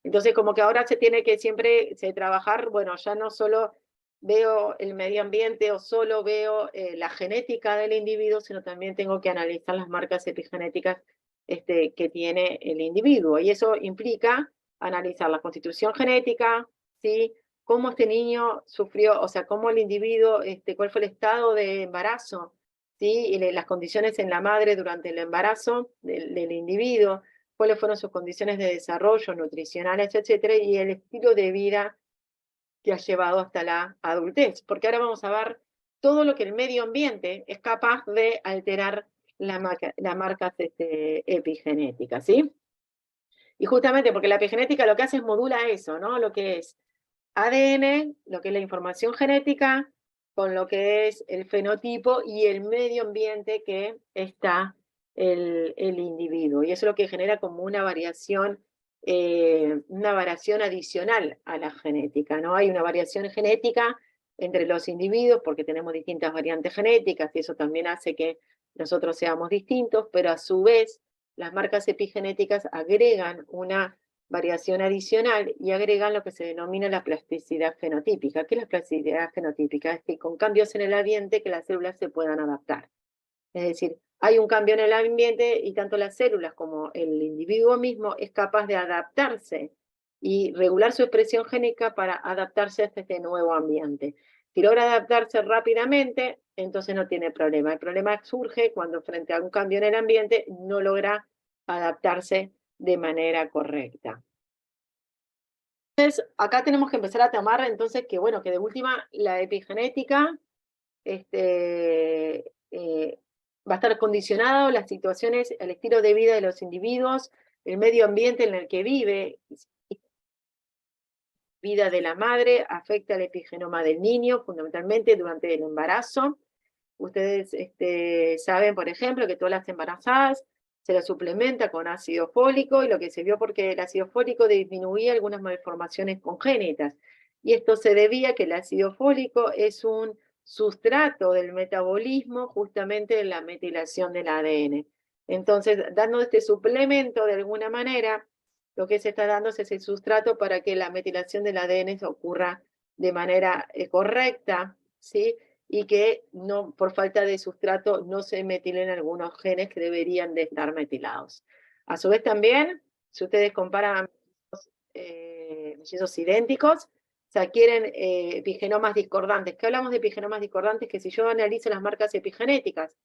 Entonces, como que ahora se tiene que siempre trabajar, bueno, ya no solo veo el medio ambiente o solo veo la genética del individuo, sino también tengo que analizar las marcas epigenéticas que tiene el individuo. Y eso implica analizar la constitución genética, ¿sí?, cómo este niño sufrió, o sea, cómo el individuo, cuál fue el estado de embarazo, ¿sí?, y las condiciones en la madre durante el embarazo del individuo, cuáles fueron sus condiciones de desarrollo, nutricionales, etcétera, y el estilo de vida que ha llevado hasta la adultez. Porque ahora vamos a ver todo lo que el medio ambiente es capaz de alterar las marcas epigenéticas, ¿sí? Y justamente porque la epigenética lo que hace es modula eso, ¿no? Lo que es ADN, lo que es la información genética, con lo que es el fenotipo y el medio ambiente que está el individuo. Y eso es lo que genera como una variación adicional a la genética, ¿no? Hay una variación genética entre los individuos porque tenemos distintas variantes genéticas y eso también hace que nosotros seamos distintos, pero a su vez las marcas epigenéticas agregan una variación adicional y agregan lo que se denomina la plasticidad fenotípica. ¿Qué es la plasticidad fenotípica? Es que con cambios en el ambiente que las células se puedan adaptar. Es decir, hay un cambio en el ambiente y tanto las células como el individuo mismo es capaz de adaptarse y regular su expresión génica para adaptarse a este nuevo ambiente. Si logra adaptarse rápidamente, entonces no tiene problema. El problema surge cuando frente a un cambio en el ambiente no logra adaptarse de manera correcta. Entonces, acá tenemos que empezar a tomar entonces que, bueno, que de última la epigenética va a estar condicionado las situaciones, el estilo de vida de los individuos, el medio ambiente en el que vive, vida de la madre, afecta el epigenoma del niño, fundamentalmente durante el embarazo. Ustedes saben, por ejemplo, que todas las embarazadas se las suplementa con ácido fólico, y lo que se vio porque el ácido fólico disminuía algunas malformaciones congénitas. Y esto se debía a que el ácido fólico es un sustrato del metabolismo justamente de la metilación del ADN. Entonces, dando este suplemento de alguna manera, lo que se está dando es ese sustrato para que la metilación del ADN ocurra de manera correcta, ¿sí? Y que no, por falta de sustrato no se metilen algunos genes que deberían de estar metilados. A su vez también, si ustedes comparan mellizos idénticos, se adquieren epigenomas discordantes. ¿Qué hablamos de epigenomas discordantes? Que si yo analizo las marcas epigenéticas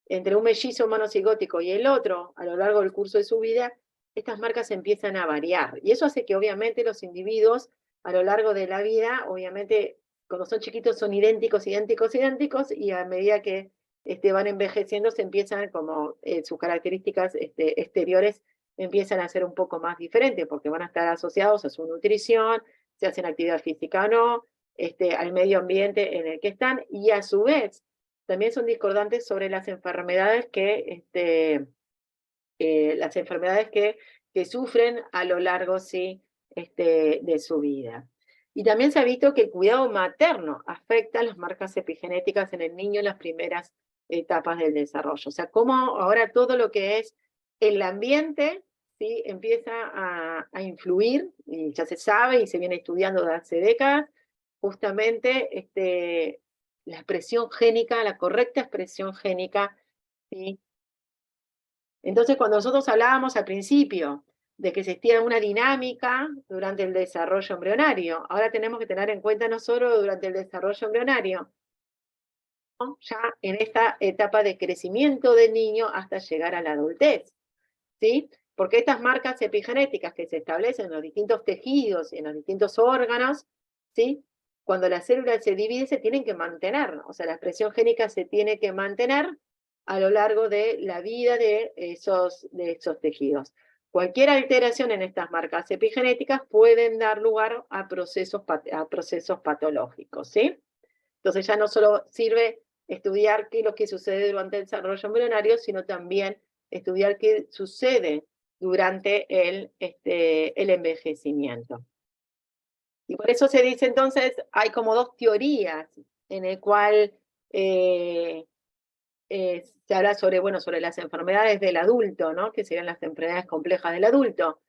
entre un mellizo monocigótico y el otro a lo largo del curso de su vida, estas marcas empiezan a variar. Y eso hace que obviamente los individuos a lo largo de la vida, obviamente cuando son chiquitos son idénticos, idénticos, idénticos, y a medida que van envejeciendo se empiezan como sus características exteriores empiezan a ser un poco más diferentes, porque van a estar asociados a su nutrición, si hacen actividad física o no, al medio ambiente en el que están, y a su vez también son discordantes sobre las enfermedades que sufren a lo largo, sí, de su vida. Y también se ha visto que el cuidado materno afecta las marcas epigenéticas en el niño en las primeras etapas del desarrollo. O sea, cómo ahora todo lo que es el ambiente, ¿sí?, empieza a influir, y ya se sabe y se viene estudiando desde hace décadas, justamente la expresión génica, la correcta expresión génica, ¿sí? Entonces, cuando nosotros hablábamos al principio de que existía una dinámica durante el desarrollo embrionario, ahora tenemos que tener en cuenta no solo durante el desarrollo embrionario, ¿no?, ya en esta etapa de crecimiento del niño hasta llegar a la adultez, ¿sí? Porque estas marcas epigenéticas que se establecen en los distintos tejidos y en los distintos órganos, ¿sí?, cuando la célula se divide se tienen que mantener, o sea, la expresión génica se tiene que mantener a lo largo de la vida de esos tejidos. Cualquier alteración en estas marcas epigenéticas pueden dar lugar a procesos patológicos, ¿sí? Entonces ya no solo sirve estudiar qué es lo que sucede durante el desarrollo embrionario, sino también estudiar qué sucede durante el envejecimiento. Y por eso se dice entonces, hay como dos teorías en el cual se habla sobre, bueno, sobre las enfermedades del adulto, ¿no?, que serían las enfermedades complejas del adulto.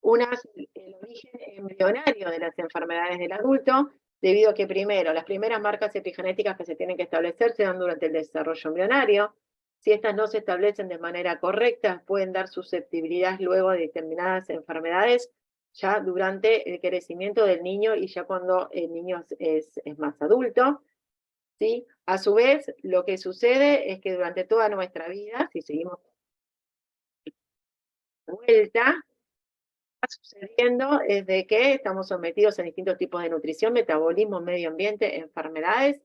Una es el origen embrionario de las enfermedades del adulto, debido a que primero, las primeras marcas epigenéticas que se tienen que establecer se dan durante el desarrollo embrionario. Si estas no se establecen de manera correcta, pueden dar susceptibilidad luego de determinadas enfermedades ya durante el crecimiento del niño y ya cuando el niño es más adulto, ¿sí? A su vez, lo que sucede es que durante toda nuestra vida, si seguimos de vuelta, está sucediendo es de que estamos sometidos a distintos tipos de nutrición, metabolismo, medio ambiente, enfermedades,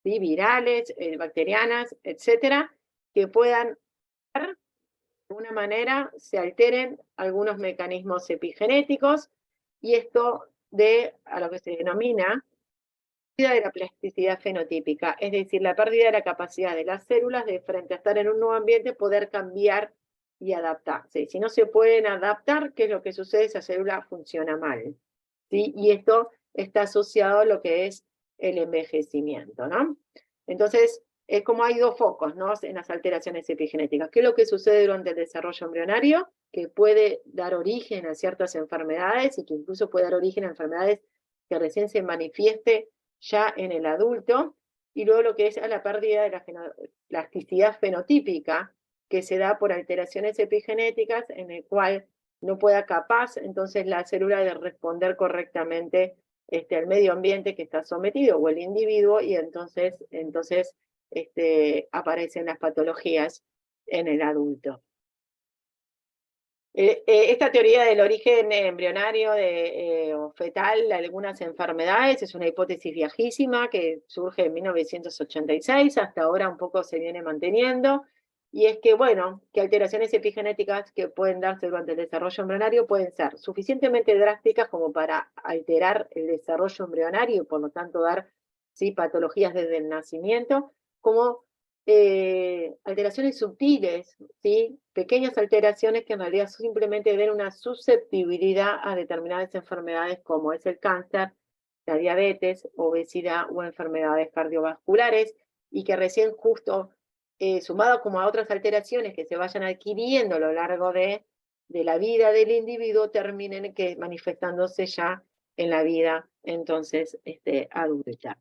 ¿sí?, virales, bacterianas, etcétera, que puedan de alguna manera se alteren algunos mecanismos epigenéticos, y esto a lo que se denomina pérdida de la plasticidad fenotípica, es decir, la pérdida de la capacidad de las células de, frente a estar en un nuevo ambiente, poder cambiar y adaptarse. Si no se pueden adaptar, ¿qué es lo que sucede? Esa célula funciona mal, ¿sí? Y esto está asociado a lo que es el envejecimiento, ¿no? Entonces, es como hay dos focos, ¿no?, en las alteraciones epigenéticas. ¿Qué es lo que sucede durante el desarrollo embrionario? Que puede dar origen a ciertas enfermedades y que incluso puede dar origen a enfermedades que recién se manifieste ya en el adulto, y luego lo que es a la pérdida de la plasticidad fenotípica, que se da por alteraciones epigenéticas en el cual no pueda capaz entonces la célula de responder correctamente al medio ambiente que está sometido o el individuo, y entonces aparecen las patologías en el adulto. Esta teoría del origen embrionario o fetal de algunas enfermedades es una hipótesis viejísima que surge en 1986, hasta ahora un poco se viene manteniendo, y es que, bueno, que alteraciones epigenéticas que pueden darse durante el desarrollo embrionario pueden ser suficientemente drásticas como para alterar el desarrollo embrionario y por lo tanto dar, ¿sí?, patologías desde el nacimiento, como alteraciones sutiles, ¿sí?, pequeñas alteraciones que en realidad simplemente den una susceptibilidad a determinadas enfermedades como es el cáncer, la diabetes, obesidad o enfermedades cardiovasculares, y que recién justo sumado como a otras alteraciones que se vayan adquiriendo a lo largo de la vida del individuo, terminen manifestándose ya en la vida entonces adulta.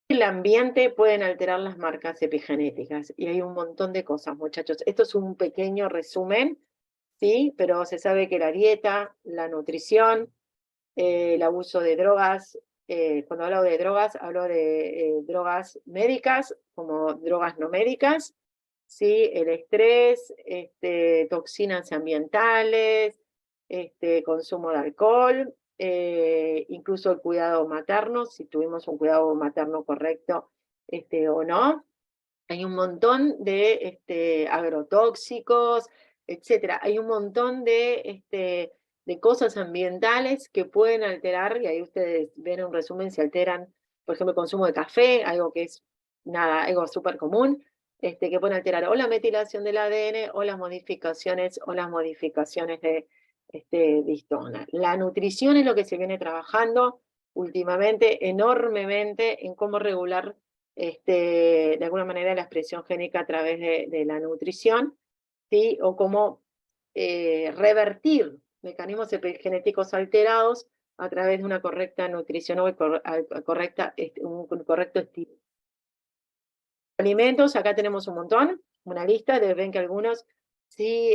El ambiente pueden alterar las marcas epigenéticas, y hay un montón de cosas, muchachos. Esto es un pequeño resumen, ¿sí? Pero se sabe que la dieta, la nutrición, el abuso de drogas, cuando hablo de drogas, hablo de drogas médicas como drogas no médicas, ¿sí? El estrés, toxinas ambientales, consumo de alcohol, incluso el cuidado materno, si tuvimos un cuidado materno correcto o no. Hay un montón de agrotóxicos, etcétera. Hay un montón de cosas ambientales que pueden alterar, y ahí ustedes ven un resumen, se alteran, por ejemplo, el consumo de café, algo que es algo súper común, que pueden alterar o la metilación del ADN o las modificaciones de histona. La nutrición es lo que se viene trabajando últimamente enormemente en cómo regular de alguna manera la expresión génica a través de la nutrición, ¿sí? O cómo revertir mecanismos epigenéticos alterados a través de una correcta nutrición o un correcto estilo. Alimentos, acá tenemos un montón, una lista, ven que algunos sí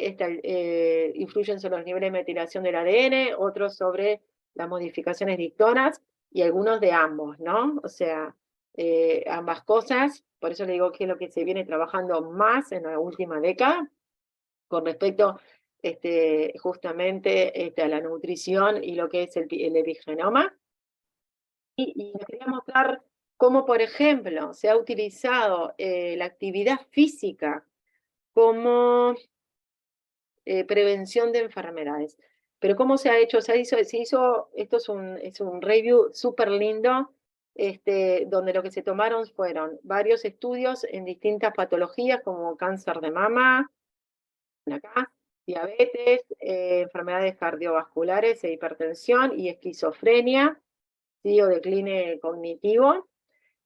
influyen sobre los niveles de metilación del ADN, otros sobre las modificaciones de histonas, y algunos de ambos, ¿no? O sea, ambas cosas, por eso le digo que es lo que se viene trabajando más en la última década, con respecto justamente a la nutrición y lo que es el epigenoma. Y les quería mostrar cómo, por ejemplo, se ha utilizado la actividad física como prevención de enfermedades. Pero ¿cómo se ha hecho? Se hizo esto es un review súper lindo, donde lo que se tomaron fueron varios estudios en distintas patologías como cáncer de mama, acá, diabetes, enfermedades cardiovasculares e hipertensión y esquizofrenia, ¿sí?, o decline cognitivo.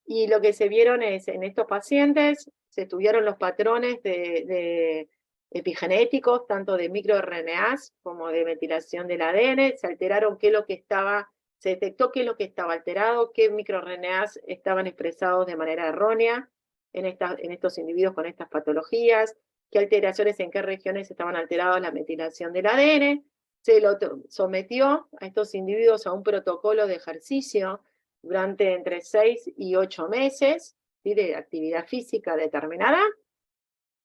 Y lo que se vieron es, en estos pacientes, se estudiaron los patrones de epigenéticos, tanto de microRNAs como de metilación del ADN, se alteraron se detectó qué es lo que estaba alterado, qué microRNAs estaban expresados de manera errónea en estos individuos con estas patologías, qué alteraciones, en qué regiones estaban alteradas la metilación del ADN. Se lo sometió a estos individuos a un protocolo de ejercicio durante entre 6 y 8 meses, ¿sí?, de actividad física determinada,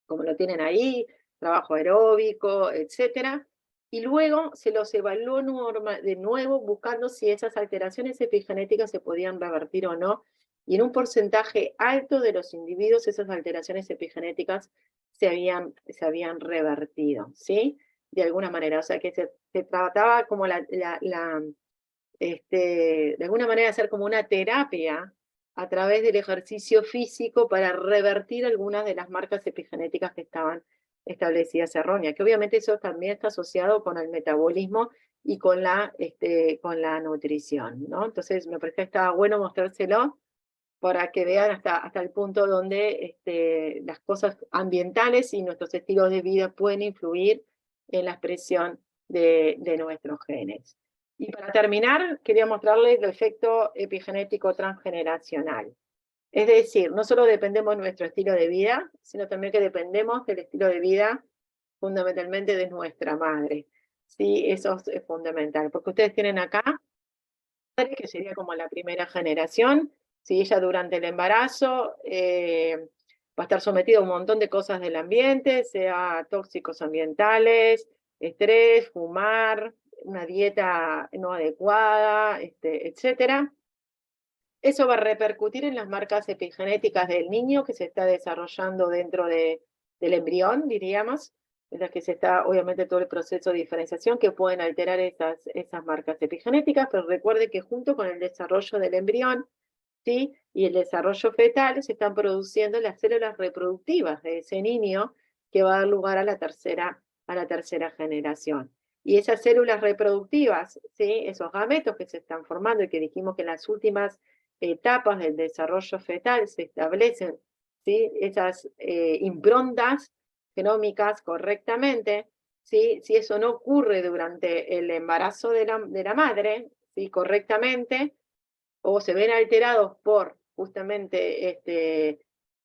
como lo tienen ahí, trabajo aeróbico, etcétera, y luego se los evaluó de nuevo buscando si esas alteraciones epigenéticas se podían revertir o no, y en un porcentaje alto de los individuos esas alteraciones epigenéticas se habían revertido, ¿sí?, de alguna manera. O sea que se trataba como de alguna manera hacer como una terapia a través del ejercicio físico para revertir algunas de las marcas epigenéticas que estaban establecidas erróneas, que obviamente eso también está asociado con el metabolismo y con la nutrición, ¿no? Entonces me parece que estaba bueno mostrárselo para que vean hasta el punto donde las cosas ambientales y nuestros estilos de vida pueden influir en la expresión de nuestros genes. Y para terminar, quería mostrarles el efecto epigenético transgeneracional. Es decir, no solo dependemos de nuestro estilo de vida, sino también que dependemos del estilo de vida fundamentalmente de nuestra madre. Sí, eso es fundamental, porque ustedes tienen acá, que sería como la primera generación, si ella durante el embarazo va a estar sometida a un montón de cosas del ambiente, sea tóxicos ambientales, estrés, fumar, una dieta no adecuada, etcétera. Eso va a repercutir en las marcas epigenéticas del niño que se está desarrollando dentro del embrión, diríamos, en las que se está obviamente todo el proceso de diferenciación que pueden alterar esas marcas epigenéticas, pero recuerde que junto con el desarrollo del embrión, ¿sí? Y el desarrollo fetal se están produciendo las células reproductivas de ese niño que va a dar lugar a la tercera generación. Y esas células reproductivas, ¿sí? Esos gametos que se están formando y que dijimos que en las últimas etapas del desarrollo fetal se establecen, ¿sí? Esas improntas genómicas correctamente, ¿sí? Si eso no ocurre durante el embarazo de la madre, ¿sí? Correctamente, o se ven alterados por justamente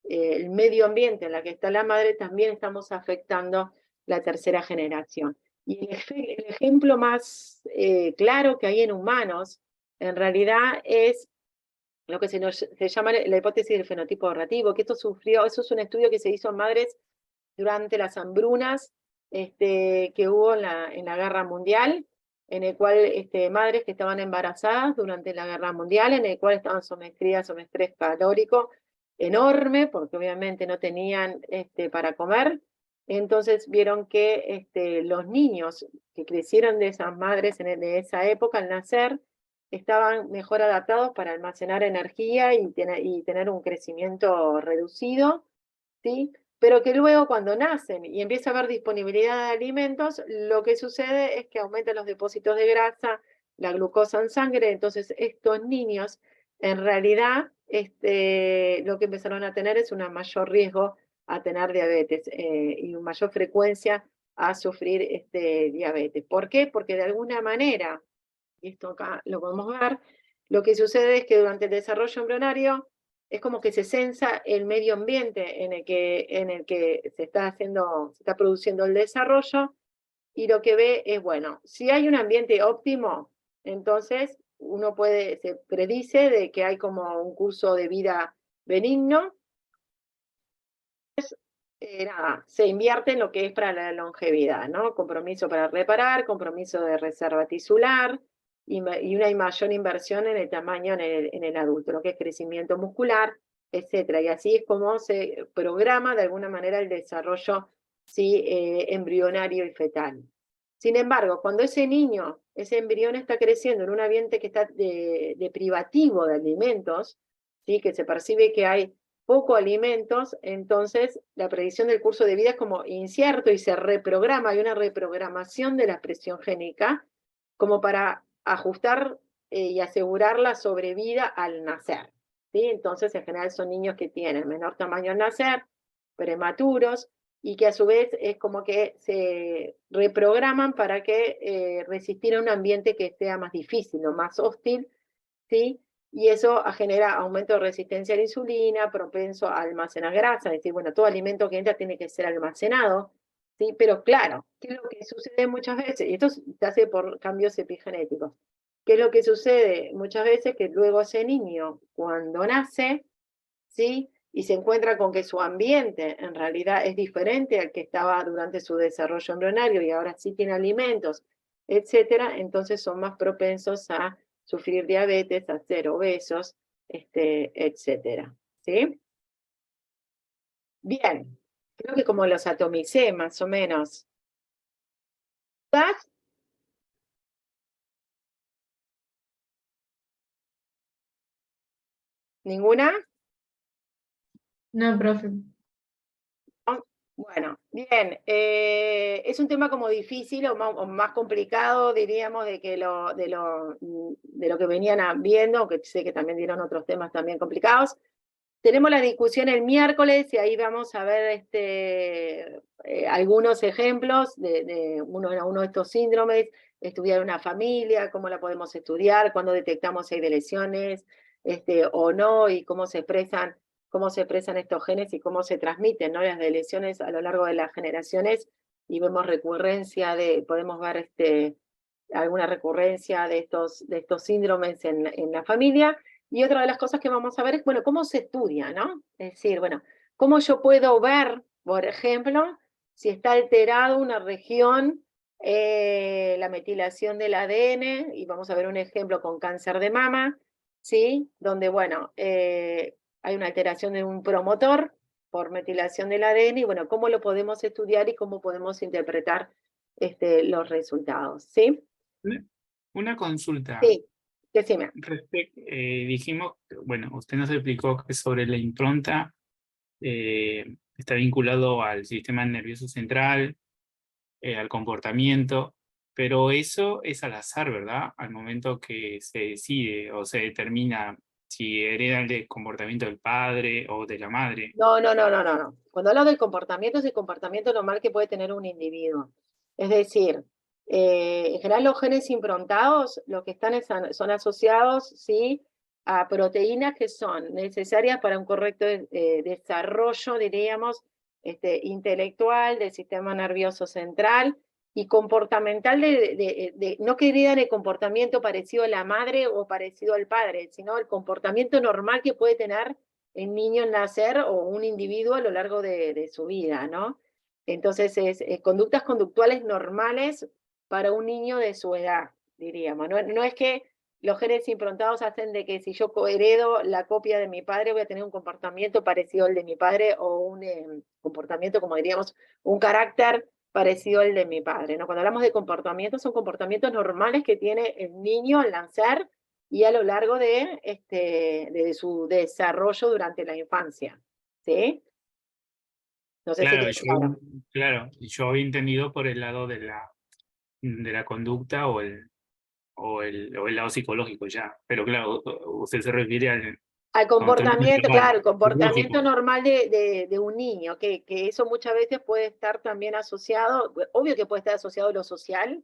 el medio ambiente en el que está la madre, también estamos afectando la tercera generación. Y el ejemplo más claro que hay en humanos, en realidad, es lo que se llama la hipótesis del fenotipo narrativo, que eso es un estudio que se hizo en madres durante las hambrunas que hubo en la Guerra Mundial, en el cual madres que estaban embarazadas durante la Guerra Mundial, en el cual estaban sometidas a un estrés calórico enorme, porque obviamente no tenían para comer. Entonces vieron que los niños que crecieron de esas madres de esa época al nacer, estaban mejor adaptados para almacenar energía y tener un crecimiento reducido, ¿sí? Pero que luego cuando nacen y empieza a haber disponibilidad de alimentos, lo que sucede es que aumentan los depósitos de grasa, la glucosa en sangre, entonces estos niños en realidad lo que empezaron a tener es un mayor riesgo a tener diabetes y una mayor frecuencia a sufrir diabetes. ¿Por qué? Porque de alguna manera, y esto acá lo podemos ver, lo que sucede es que durante el desarrollo embrionario es como que se censa el medio ambiente en el que se está produciendo el desarrollo, y lo que ve es, bueno, si hay un ambiente óptimo, entonces se predice de que hay como un curso de vida benigno. Nada, se invierte en lo que es para la longevidad, ¿no? Compromiso para reparar, compromiso de reserva tisular, y una mayor inversión en el tamaño en el adulto, lo que es crecimiento muscular, etc. Y así es como se programa de alguna manera el desarrollo, ¿sí? Embrionario y fetal. Sin embargo, cuando ese niño, ese embrión está creciendo en un ambiente que está deprivativo de alimentos, ¿sí? Que se percibe que hay poco alimentos, entonces la predicción del curso de vida es como incierto y se reprograma, hay una reprogramación de la expresión génica como para ajustar y asegurar la sobrevida al nacer, ¿sí? Entonces en general son niños que tienen menor tamaño al nacer, prematuros, y que a su vez es como que se reprograman para que resistir a un ambiente que sea más difícil o más hostil, ¿sí? Y eso genera aumento de resistencia a la insulina, propenso a almacenar grasa, es decir, bueno, todo alimento que entra tiene que ser almacenado, ¿sí? Pero claro, ¿qué es lo que sucede muchas veces? Y esto se hace por cambios epigenéticos. ¿Qué es lo que sucede muchas veces? Que luego ese niño, cuando nace, ¿sí? Y se encuentra con que su ambiente en realidad es diferente al que estaba durante su desarrollo embrionario y ahora sí tiene alimentos, etcétera, entonces son más propensos a sufrir diabetes, a ser obesos, etcétera. ¿Sí? Bien, creo que como los atomicé más o menos. ¿Dudas? ¿Ninguna? No, profe. Bueno, bien, es un tema como difícil o más complicado, diríamos, de lo que venían viendo, aunque sé que también dieron otros temas también complicados. Tenemos la discusión el miércoles y ahí vamos a ver algunos ejemplos de uno de estos síndromes, estudiar una familia, cómo la podemos estudiar, cuándo detectamos si hay de lesiones, o no, y cómo se expresan estos genes y cómo se transmiten, ¿no? Las deleciones a lo largo de las generaciones, y vemos podemos ver alguna recurrencia de estos síndromes en la familia. Y otra de las cosas que vamos a ver es, bueno, cómo se estudia, ¿no? Es decir, bueno, cómo yo puedo ver, por ejemplo, si está alterada una región, la metilación del ADN, y vamos a ver un ejemplo con cáncer de mama, ¿sí? Donde, bueno, hay una alteración de un promotor por metilación del ADN, y bueno, cómo lo podemos estudiar y cómo podemos interpretar los resultados, ¿sí? Una consulta. Sí, decime. Dijimos, bueno, usted nos explicó que sobre la impronta está vinculado al sistema nervioso central, al comportamiento, pero eso es al azar, ¿verdad? Al momento que se decide o se determina si hereda el comportamiento del padre o de la madre. No. Cuando hablo del comportamiento, es el comportamiento normal que puede tener un individuo. Es decir, en general los genes improntados, lo que están son asociados, ¿sí?, a proteínas que son necesarias para un correcto desarrollo, diríamos, intelectual del sistema nervioso central y comportamental, no que heredan el comportamiento parecido a la madre o parecido al padre, sino el comportamiento normal que puede tener el niño en nacer o un individuo a lo largo de su vida, ¿no? Entonces, conductas conductuales normales para un niño de su edad, diríamos. No es que los genes improntados hacen de que si yo heredo la copia de mi padre voy a tener un comportamiento parecido al de mi padre, o un comportamiento, como diríamos, un carácter parecido al de mi padre, ¿no? Cuando hablamos de comportamientos, son comportamientos normales que tiene el niño al nacer y a lo largo de su desarrollo durante la infancia, ¿sí? No sé si Claro, quedó claro. claro, yo había entendido por el lado de la conducta o el lado psicológico ya, pero claro, usted se refiere Al comportamiento, claro, el comportamiento psicológico. normal de un niño, que eso muchas veces puede estar también asociado, obvio que puede estar asociado a lo social,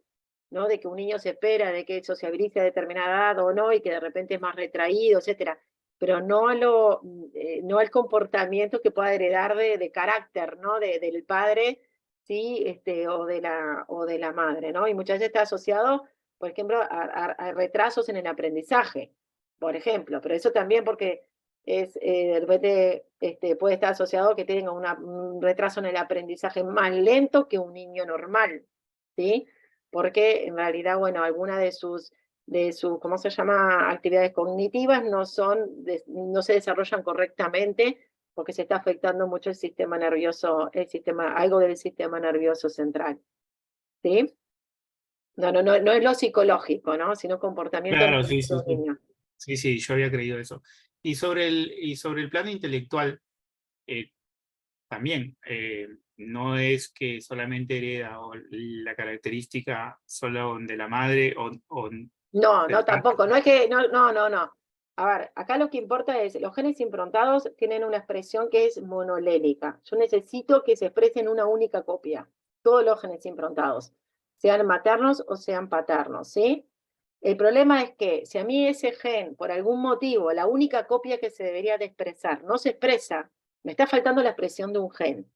¿no? De que un niño se espera de que sociabilice a determinada edad o no, y que de repente es más retraído, etcétera, pero no no al comportamiento que pueda heredar de carácter, ¿no? Del padre, ¿sí? O de la madre, ¿no? Y muchas veces está asociado, por ejemplo, a retrasos en el aprendizaje, por ejemplo, pero eso también porque de repente puede estar asociado a que tenga un retraso en el aprendizaje más lento que un niño normal, ¿sí? Porque en realidad, bueno, algunas de sus, ¿cómo se llama?, actividades cognitivas no se desarrollan correctamente porque se está afectando mucho el sistema nervioso, algo del sistema nervioso central, ¿sí? No es lo psicológico, ¿no? Sino comportamiento Claro, normal sí, de sí, un sí. niño. Sí, yo había creído eso. Y sobre el plano intelectual, también, no es que solamente hereda la característica solo de la madre No, del padre. tampoco, no es que, no. A ver, acá lo que importa es, los genes improntados tienen una expresión que es monolélica. Yo necesito que se expresen una única copia, todos los genes improntados, sean maternos o sean paternos, ¿sí? El problema es que si a mí ese gen, por algún motivo, la única copia que se debería de expresar, no se expresa, me está faltando la expresión de un gen.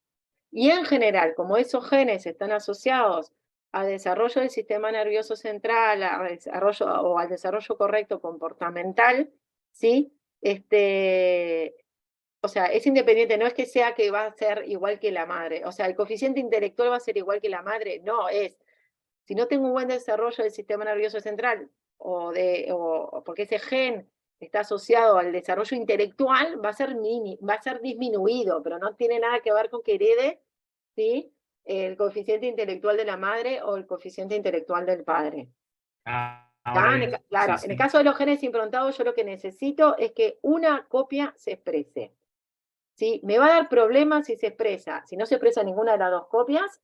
Y en general, como esos genes están asociados al desarrollo del sistema nervioso central, al desarrollo correcto comportamental, ¿sí? O sea, es independiente, no es que sea que va a ser igual que la madre, o sea, el coeficiente intelectual va a ser igual que la madre, no, si no tengo un buen desarrollo del sistema nervioso central, o porque ese gen está asociado al desarrollo intelectual, va a ser disminuido, pero no tiene nada que ver con que herede, ¿sí?, el coeficiente intelectual de la madre o el coeficiente intelectual del padre. Ahora bien, Claro, sí, en el sí. caso de los genes improntados, yo lo que necesito es que una copia se exprese, ¿sí? Me va a dar problemas si no se expresa ninguna de las dos copias,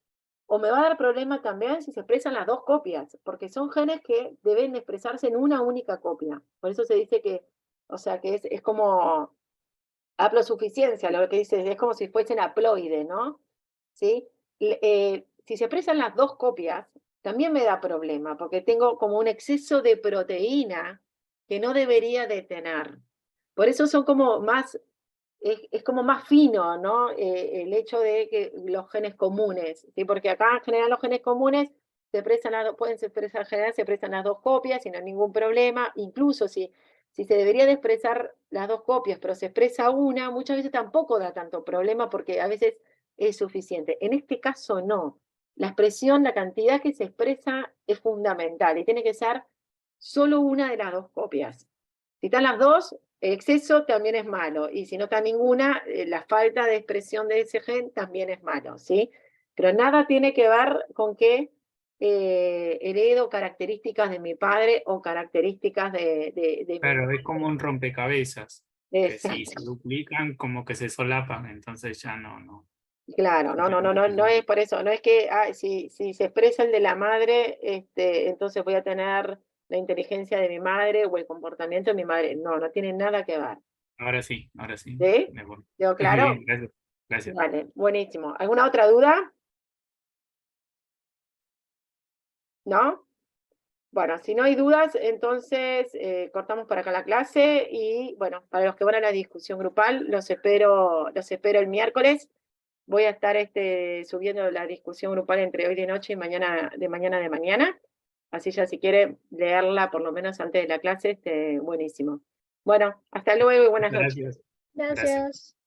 o me va a dar problema también si se expresan las dos copias, porque son genes que deben expresarse en una única copia. Por eso se dice que, o sea, que es como haplosuficiencia, lo que dice, es como si fuesen haploide, ¿no? ¿Sí? Si se expresan las dos copias, también me da problema, porque tengo como un exceso de proteína que no debería de tener, Por eso son como más, es como más fino, ¿no? El hecho de que los genes comunes, ¿sí? Porque acá en general los genes comunes se expresan pueden expresar, en general se expresan las dos copias y no hay ningún problema, incluso si se debería de expresar las dos copias, pero se expresa una, muchas veces tampoco da tanto problema porque a veces es suficiente. En este caso no. La expresión, la cantidad que se expresa es fundamental y tiene que ser solo una de las dos copias. Si están las dos, exceso también es malo, y si no está ninguna, la falta de expresión de ese gen también es malo, ¿sí? Pero nada tiene que ver con que heredo características de mi padre o características de mi Claro, madre. es como un rompecabezas, que si se duplican, como que se solapan, entonces ya no. Claro, no es por eso, no es que si se expresa el de la madre, entonces voy a tener la inteligencia de mi madre o el comportamiento de mi madre. No tiene nada que ver. Ahora sí. ¿Sí? Me voy. ¿Quedó claro? Bien, gracias. Vale, buenísimo. ¿Alguna otra duda? ¿No? Bueno, si no hay dudas, entonces cortamos para acá la clase y bueno, para los que van a la discusión grupal, los espero el miércoles. Voy a estar subiendo la discusión grupal entre hoy de noche y mañana de mañana. Así ya si quiere leerla por lo menos antes de la clase, buenísimo. Bueno, hasta luego y buenas noches. Gracias. Gracias.